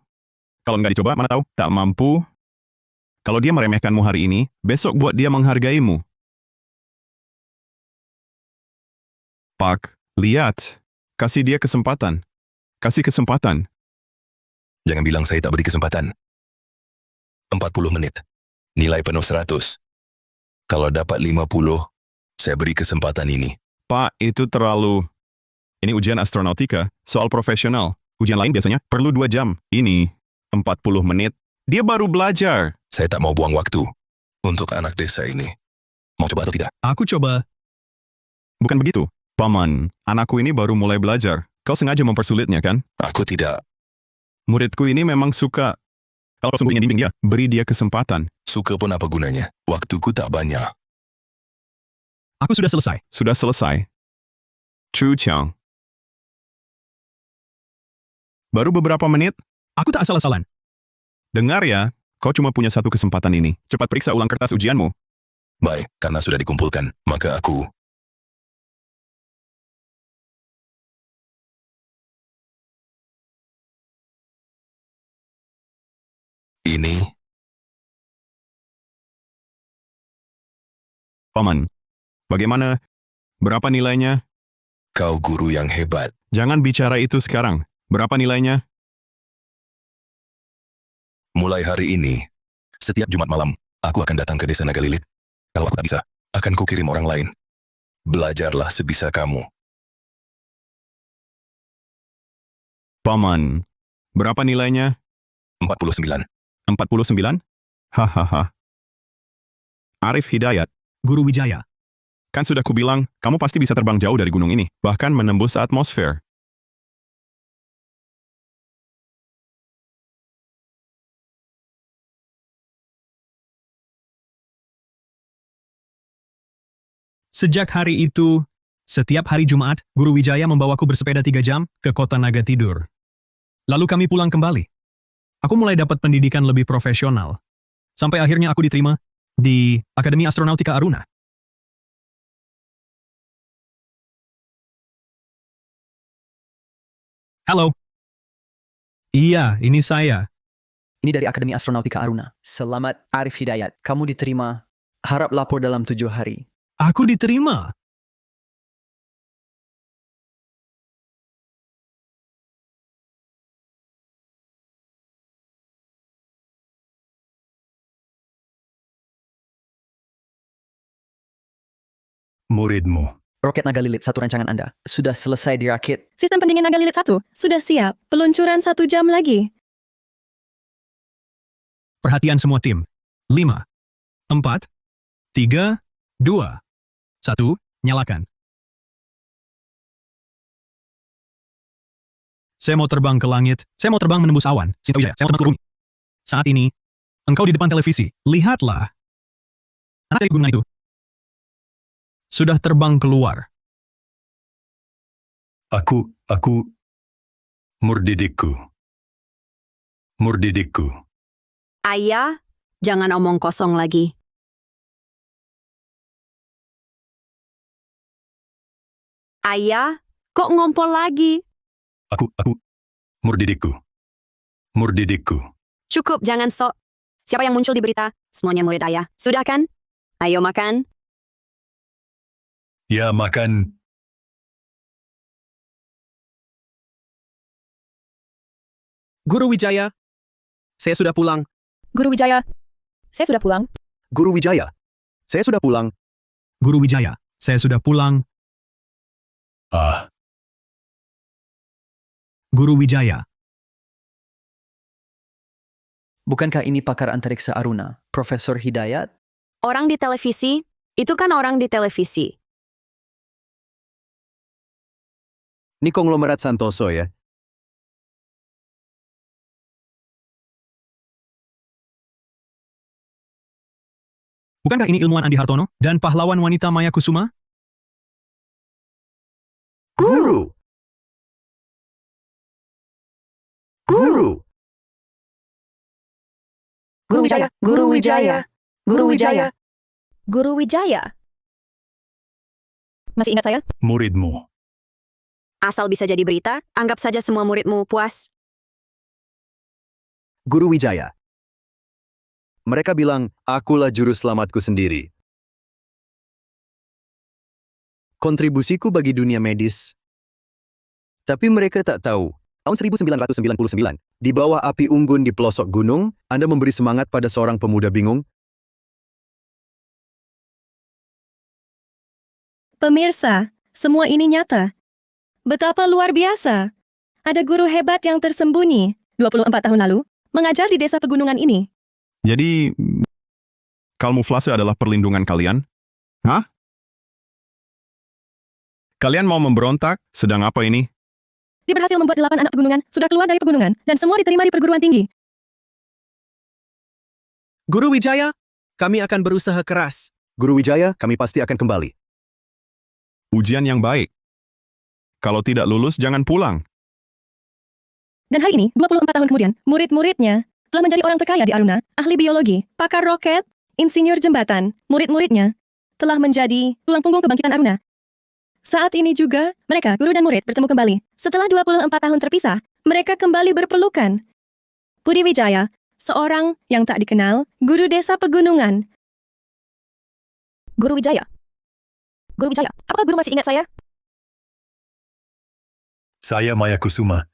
Kalau nggak dicoba, mana tahu, tak mampu. Kalau dia meremehkanmu hari ini, besok buat dia menghargaimu. Pak, lihat. Kasih dia kesempatan. Kasih kesempatan. Jangan bilang saya tak beri kesempatan. 40 menit. Nilai penuh 100. Kalau dapat 50, saya beri kesempatan ini. Pak, itu terlalu... Ini ujian astronautika, soal profesional. Ujian lain biasanya perlu 2 jam. Ini 40 menit. Dia baru belajar. Saya tak mau buang waktu untuk anak desa ini. Mau coba atau tidak? Aku coba. Bukan begitu. Paman, anakku ini baru mulai belajar. Kau sengaja mempersulitnya, kan? Aku tidak. Muridku ini memang suka. Kalau kau sungguh ingin bimbing dia, beri dia kesempatan. Suka pun apa gunanya? Waktuku tak banyak. Aku sudah selesai. Sudah selesai. Chu Qiang. Baru beberapa menit? Aku tak asal-asalan. Dengar ya, kau cuma punya satu kesempatan ini. Cepat periksa ulang kertas ujianmu. Baik, karena sudah dikumpulkan, maka aku... Ini... Paman, bagaimana? Berapa nilainya? Kau guru yang hebat. Jangan bicara itu sekarang. Berapa nilainya? Mulai hari ini, setiap Jumat malam, aku akan datang ke desa Nagalilit. Kalau aku tak bisa, akan kukirim orang lain. Belajarlah sebisa kamu. Paman, berapa nilainya? 49. 49? Hahaha. Arif Hidayat. Guru Wijaya. Kan sudah kubilang, kamu pasti bisa terbang jauh dari gunung ini, bahkan menembus atmosfer. Sejak hari itu, setiap hari Jumat, Guru Wijaya membawaku bersepeda 3 jam ke kota Naga Tidur. Lalu kami pulang kembali. Aku mulai dapat pendidikan lebih profesional. Sampai akhirnya aku diterima di Akademi Astronautika Aruna. Halo. Iya, ini saya. Ini dari Akademi Astronautika Aruna. Selamat, Arif Hidayat. Kamu diterima. Harap lapor dalam 7 hari. Aku diterima. Muridmu. Roket Nagalilit 1 rancangan Anda sudah selesai dirakit. Sistem pendingin Nagalilit 1 sudah siap. Peluncuran 1 jam lagi. Perhatian semua tim. 5, 4, 3, 2, 1, nyalakan. Saya mau terbang ke langit, saya mau terbang menembus awan, Sintawijaya, saya mau terbang ke bumi. Saat ini, engkau di depan televisi, lihatlah. Anak dari gunungan itu sudah terbang keluar. Aku, Murdidikku. Murdidikku. Ayah, jangan omong kosong lagi. Ayah, kok ngompol lagi? Aku, Murdidikku. Murdidikku. Cukup, jangan sok. Siapa yang muncul di berita? Semuanya murid ayah. Sudah kan? Ayo makan. Ya, makan. Guru Wijaya, saya sudah pulang. Guru Wijaya, saya sudah pulang. Guru Wijaya, saya sudah pulang. Guru Wijaya, saya sudah pulang. Ah, Guru Wijaya. Bukankah ini pakar antariksa Aruna, Profesor Hidayat? Orang di televisi? Itu kan orang di televisi. Ini konglomerat Santoso ya. Bukankah ini ilmuwan Andi Hartono dan pahlawan wanita Maya Kusuma? Guru! Guru! Guru Wijaya, Guru Wijaya, Guru Wijaya. Guru Wijaya. Masih ingat saya? muridmu. Asal bisa jadi berita, anggap saja semua muridmu puas. Guru Wijaya. Mereka bilang, akulah juru selamatku sendiri. Kontribusiku bagi dunia medis. Tapi mereka tak tahu, tahun 1999, di bawah api unggun di pelosok gunung, Anda memberi semangat pada seorang pemuda bingung. Pemirsa, semua ini nyata. Betapa luar biasa. Ada guru hebat yang tersembunyi 24 tahun lalu, mengajar di desa pegunungan ini. Jadi, kamuflase adalah perlindungan kalian? Hah? Kalian mau memberontak? Sedang apa ini? Dia berhasil membuat 8 anak pegunungan sudah keluar dari pegunungan, dan semua diterima di perguruan tinggi. Guru Wijaya, kami akan berusaha keras. Guru Wijaya, kami pasti akan kembali. Ujian yang baik. Kalau tidak lulus, jangan pulang. Dan hari ini, 24 tahun kemudian, murid-muridnya telah menjadi orang terkaya di Aruna, ahli biologi, pakar roket, insinyur jembatan. Murid-muridnya telah menjadi tulang punggung kebangkitan Aruna. Saat ini juga, mereka, guru dan murid, bertemu kembali. Setelah 24 tahun terpisah, mereka kembali berpelukan. Budi Wijaya, seorang yang tak dikenal, guru desa pegunungan. Guru Wijaya. Guru Wijaya, apakah guru masih ingat saya? Saya Maya Kusuma.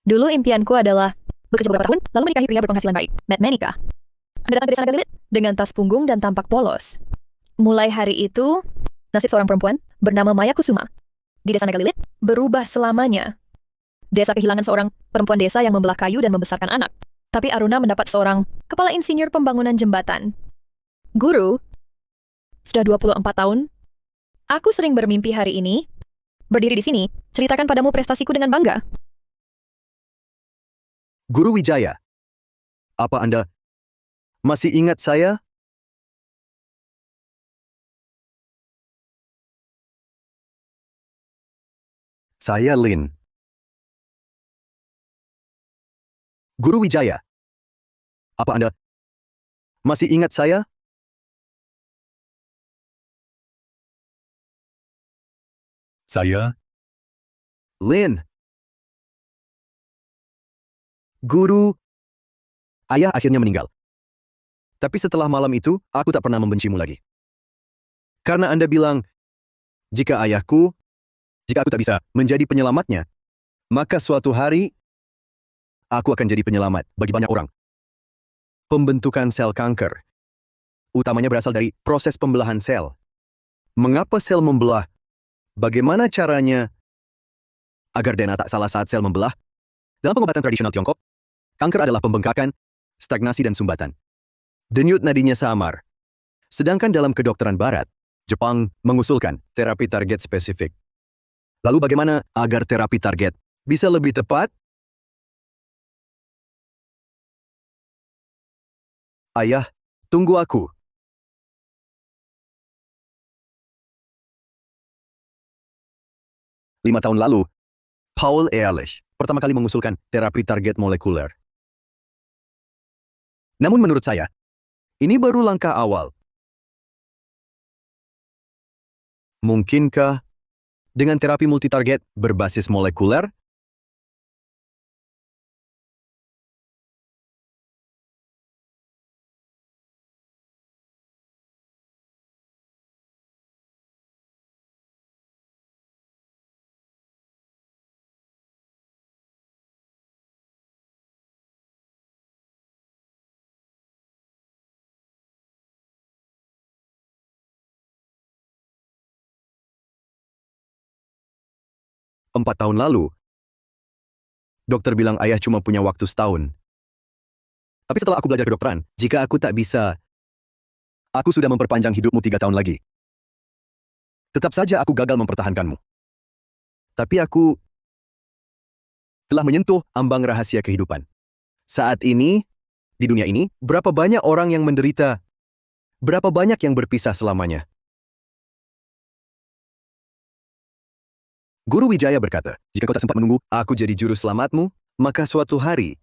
Dulu impianku adalah bekerja beberapa tahun, lalu menikahi pria berpenghasilan baik, Matt Menika. Anda datang ke desa Naga Lilit dengan tas punggung dan tampak polos. Mulai hari itu, nasib seorang perempuan bernama Maya Kusuma di desa Naga Lilit berubah selamanya. Desa kehilangan seorang perempuan desa yang membelah kayu dan membesarkan anak. Tapi Aruna mendapat seorang kepala insinyur pembangunan jembatan. Guru, sudah 24 tahun, aku sering bermimpi hari ini, berdiri di sini, ceritakan padamu prestasiku dengan bangga. Guru Wijaya, apa Anda masih ingat saya? Saya Lin. Guru Wijaya, apa Anda masih ingat saya? Saya, Lin. Guru, ayah akhirnya meninggal. Tapi setelah malam itu, aku tak pernah membencimu lagi. Karena Anda bilang, jika aku tak bisa menjadi penyelamatnya, maka suatu hari, aku akan jadi penyelamat bagi banyak orang. Pembentukan sel kanker, utamanya berasal dari proses pembelahan sel. Mengapa sel membelah? Bagaimana caranya agar DNA tak salah saat sel membelah? Dalam pengobatan tradisional Tiongkok, kanker adalah pembengkakan, stagnasi dan sumbatan. Denyut nadinya samar. Sedangkan dalam kedokteran barat, Jepang mengusulkan terapi target spesifik. Lalu bagaimana agar terapi target bisa lebih tepat? Ayah, tunggu aku. Lima tahun lalu, Paul Ehrlich pertama kali mengusulkan terapi target molekuler. Namun menurut saya, ini baru langkah awal. Mungkinkah dengan terapi multitarget berbasis molekuler? Empat tahun lalu, dokter bilang ayah cuma punya waktu setahun. Tapi setelah aku belajar kedokteran, jika aku tak bisa, aku sudah memperpanjang hidupmu 3 tahun lagi. Tetap saja aku gagal mempertahankanmu. Tapi aku telah menyentuh ambang rahasia kehidupan. Saat ini, di dunia ini, berapa banyak orang yang menderita? Berapa banyak yang berpisah selamanya? Guru Wijaya berkata, jika kau tak sempat menunggu aku jadi juru selamatmu, maka suatu hari,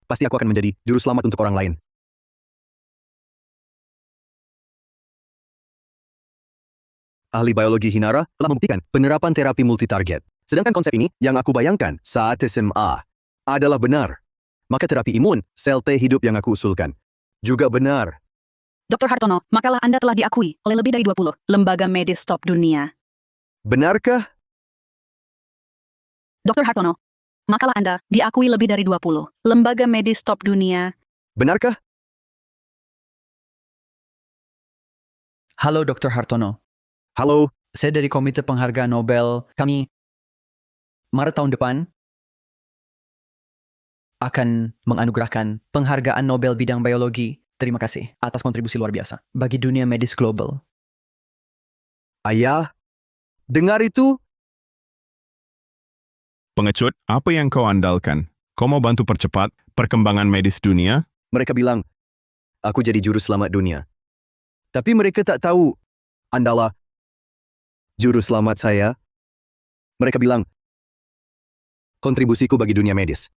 pasti aku akan menjadi juru selamat untuk orang lain. Ahli biologi Hinara telah membuktikan penerapan terapi multitarget. Sedangkan konsep ini yang aku bayangkan saat SMA adalah benar. Maka terapi imun, sel T hidup yang aku usulkan, juga benar. Dr. Hartono, makalah Anda telah diakui oleh lebih dari 20 lembaga medis top dunia. Benarkah? Dr. Hartono, makalah Anda diakui lebih dari 20 lembaga medis top dunia. Benarkah? Halo Dr. Hartono. Halo. Saya dari Komite Penghargaan Nobel. Kami Maret tahun depan akan menganugerahkan penghargaan Nobel bidang biologi. Terima kasih atas kontribusi luar biasa bagi dunia medis global. Ayah, dengar itu? Pengecut, apa yang kau andalkan? Kau mau bantu percepat perkembangan medis dunia? Mereka bilang, aku jadi juru selamat dunia. Tapi mereka tak tahu, Andalah juru selamat saya. Mereka bilang, kontribusiku bagi dunia medis.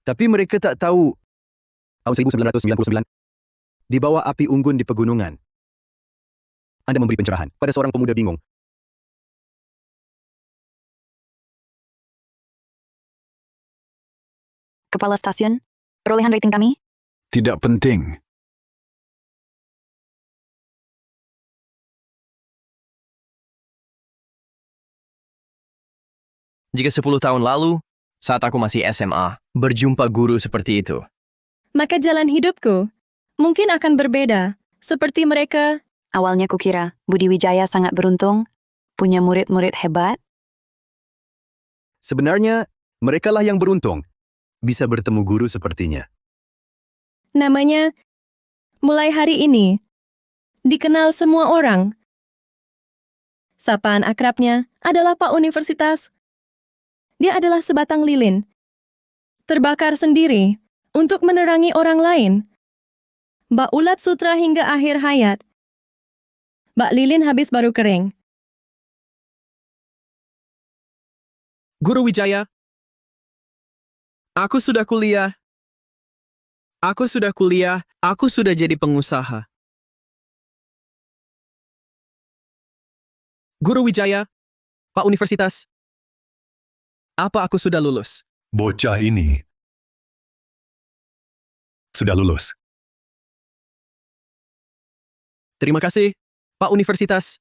Tapi mereka tak tahu, tahun 1999, di bawah api unggun di pegunungan, Anda memberi pencerahan pada seorang pemuda bingung. Kepala stasiun, perolehan rating kami? Tidak penting. Jika 10 tahun lalu, saat aku masih SMA, berjumpa guru seperti itu. Maka jalan hidupku mungkin akan berbeda. Seperti mereka. Awalnya kukira Budi Wijaya sangat beruntung, punya murid-murid hebat. Sebenarnya, merekalah yang beruntung, bisa bertemu guru sepertinya. Namanya, mulai hari ini, dikenal semua orang. Sapaan akrabnya adalah Pak Universitas. Dia adalah sebatang lilin. Terbakar sendiri untuk menerangi orang lain. Bak ulat sutra hingga akhir hayat. Bak lilin habis baru kering. Guru Wijaya, aku sudah kuliah. Aku sudah jadi pengusaha. Guru Wijaya, Pak Universitas, apa aku sudah lulus? Bocah ini sudah lulus. Terima kasih, Pak Universitas.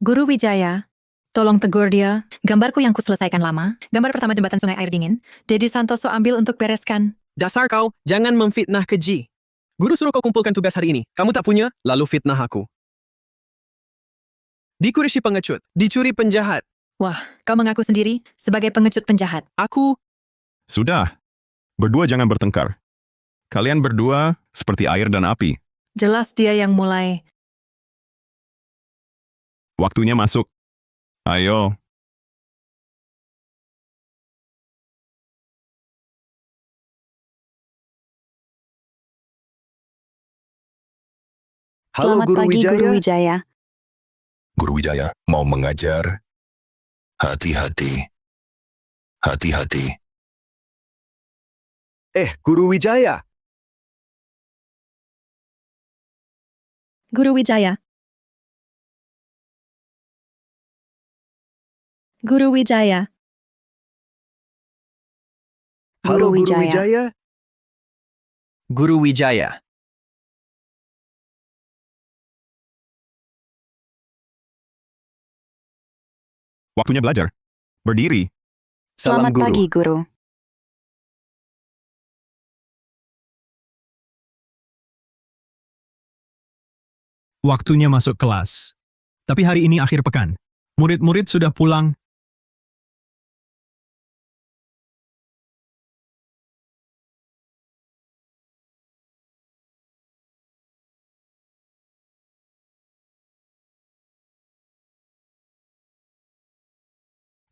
Guru Wijaya, tolong tegur dia. Gambarku yang kuselesaikan lama. Gambar pertama jembatan sungai air dingin. Dedi Santoso ambil untuk bereskan. Dasar kau, jangan memfitnah keji. Guru suruh kau kumpulkan tugas hari ini. Kamu tak punya, lalu fitnah aku. Dikurisi pengecut, dicuri penjahat. Wah, kau mengaku sendiri sebagai pengecut penjahat. Aku Sudah. Berdua jangan bertengkar. Kalian berdua seperti air dan api. Jelas dia yang mulai. Waktunya masuk. Ayo. Halo Selamat Guru pagi, Wijaya. Guru Wijaya. Guru Wijaya mau mengajar. Hati-hati. Hati-hati. Guru Wijaya. Guru Wijaya. Guru Wijaya. Halo Guru Wijaya. Guru Wijaya. Waktunya belajar. Berdiri. Selamat pagi, Guru. Waktunya masuk kelas. Tapi hari ini akhir pekan. Murid-murid sudah pulang.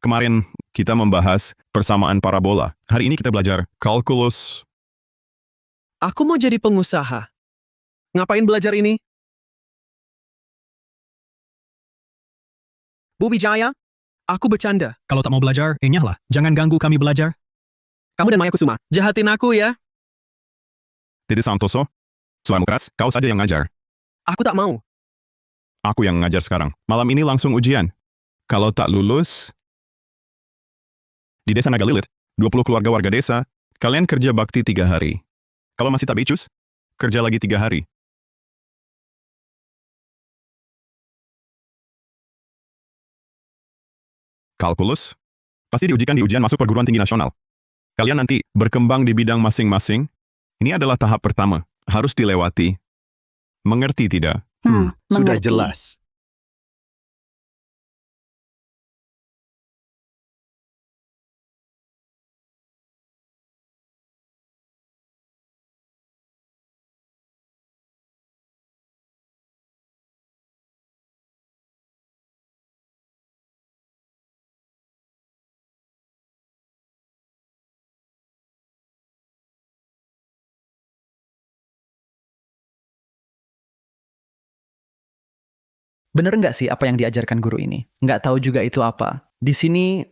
Kemarin kita membahas persamaan parabola. Hari ini kita belajar kalkulus. Aku mau jadi pengusaha. Ngapain belajar ini? Bu Wijaya, aku bercanda. Kalau tak mau belajar, enyahlah. Jangan ganggu kami belajar. Kamu dan Maya Kusuma, jahatin aku ya. Dede Santoso. Suaramu keras, kau saja yang ngajar. Aku tak mau. Aku yang ngajar sekarang. Malam ini langsung ujian. Kalau tak lulus, di desa Nagalilit, 20 keluarga warga desa, kalian kerja bakti 3 hari. Kalau masih tak becus, kerja lagi 3 hari. Kalkulus, pasti diujikan di ujian masuk perguruan tinggi nasional. Kalian nanti berkembang di bidang masing-masing. Ini adalah tahap pertama, harus dilewati. Mengerti tidak? Sudah jelas. Bener nggak sih apa yang diajarkan guru ini? Nggak tahu juga itu apa. Di sini,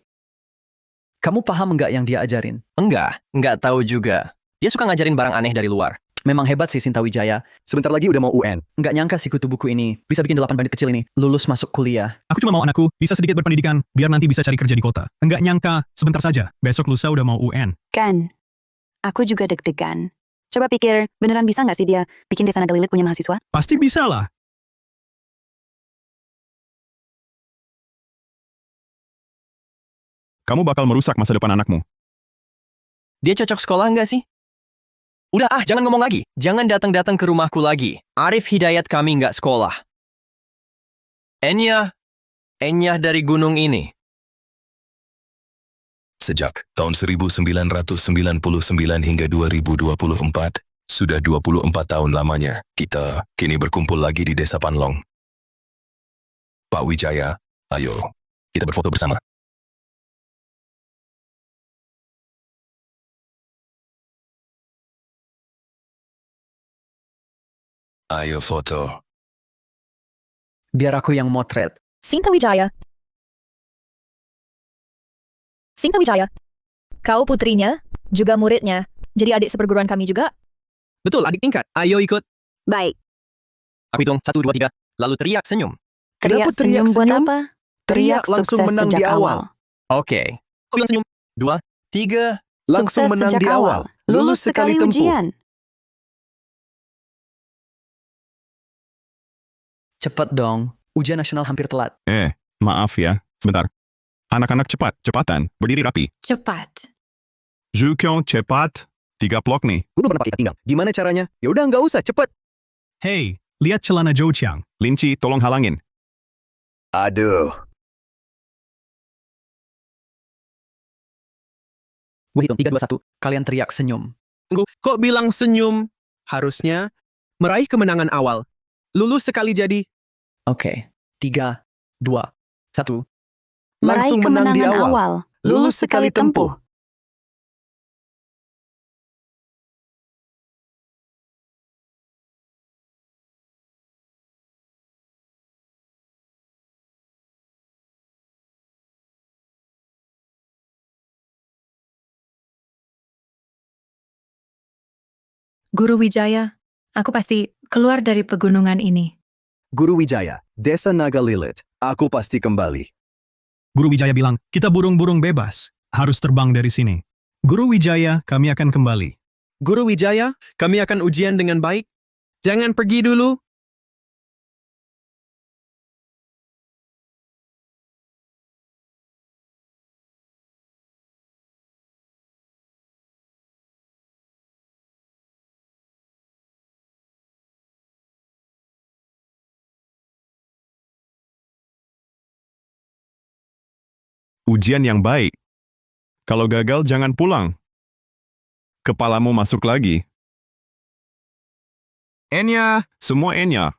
kamu paham nggak yang dia ajarin? Nggak tahu juga. Dia suka ngajarin barang aneh dari luar. Memang hebat sih Sinta Wijaya. Sebentar lagi udah mau UN. Nggak nyangka si kutu buku ini bisa bikin 8 bandit kecil ini lulus masuk kuliah. Aku cuma mau anakku bisa sedikit berpendidikan, biar nanti bisa cari kerja di kota. Enggak nyangka, sebentar saja. Besok lusa udah mau UN. Kan, aku juga deg-degan. Coba pikir, beneran bisa nggak sih dia bikin desa Nagalilit punya mahasiswa? Pasti bisa lah. Kamu bakal merusak masa depan anakmu. Dia cocok sekolah nggak sih? Udah jangan ngomong lagi. Jangan datang-datang ke rumahku lagi. Arif Hidayat kami nggak sekolah. Enya dari gunung ini. Sejak tahun 1999 hingga 2024, sudah 24 tahun lamanya, kita kini berkumpul lagi di Desa Panlong. Pak Wijaya, ayo, kita berfoto bersama. Ayo foto. Biar aku yang motret. Sinta Wijaya. Sinta Wijaya. Kau putrinya, juga muridnya. Jadi adik seperguruan kami juga. Betul, adik tingkat. Ayo ikut. Baik. Aku hitung 1, 2, 3. Lalu teriak senyum. Kenapa teriak buat senyum? apa? Teriak langsung sukses menang di sejak awal. Oke. Aku bilang senyum. 2, 3. Langsung Sukses menang sejak di awal. Lulus sekali tempuh. ujian. Cepet dong, ujian nasional hampir telat. Maaf ya, sebentar. Anak-anak cepatan, berdiri rapi. Cepat. Zukyong cepat, 3 blok nih. Gue belum pernah pakai tinggal. Gimana caranya? Ya udah nggak usah, cepet. Hey, lihat celana Zhou Qiang. Linci, tolong halangin. Aduh. Gue hitung 3, 2, 1. Kalian teriak senyum. Kok bilang senyum? Harusnya meraih kemenangan awal. Lulus sekali jadi. Oke. 3, 2, 1. Langsung menang di awal. Lulus sekali tempuh. Guru Wijaya, aku pasti keluar dari pegunungan ini. Guru Wijaya, Desa Naga Lilit, aku pasti kembali. Guru Wijaya bilang, kita burung-burung bebas. Harus terbang dari sini. Guru Wijaya, kami akan kembali. Guru Wijaya, kami akan ujian dengan baik. Jangan pergi dulu. Ujian yang baik. Kalau gagal, jangan pulang. Kepalamu masuk lagi. Enya, semua Enya.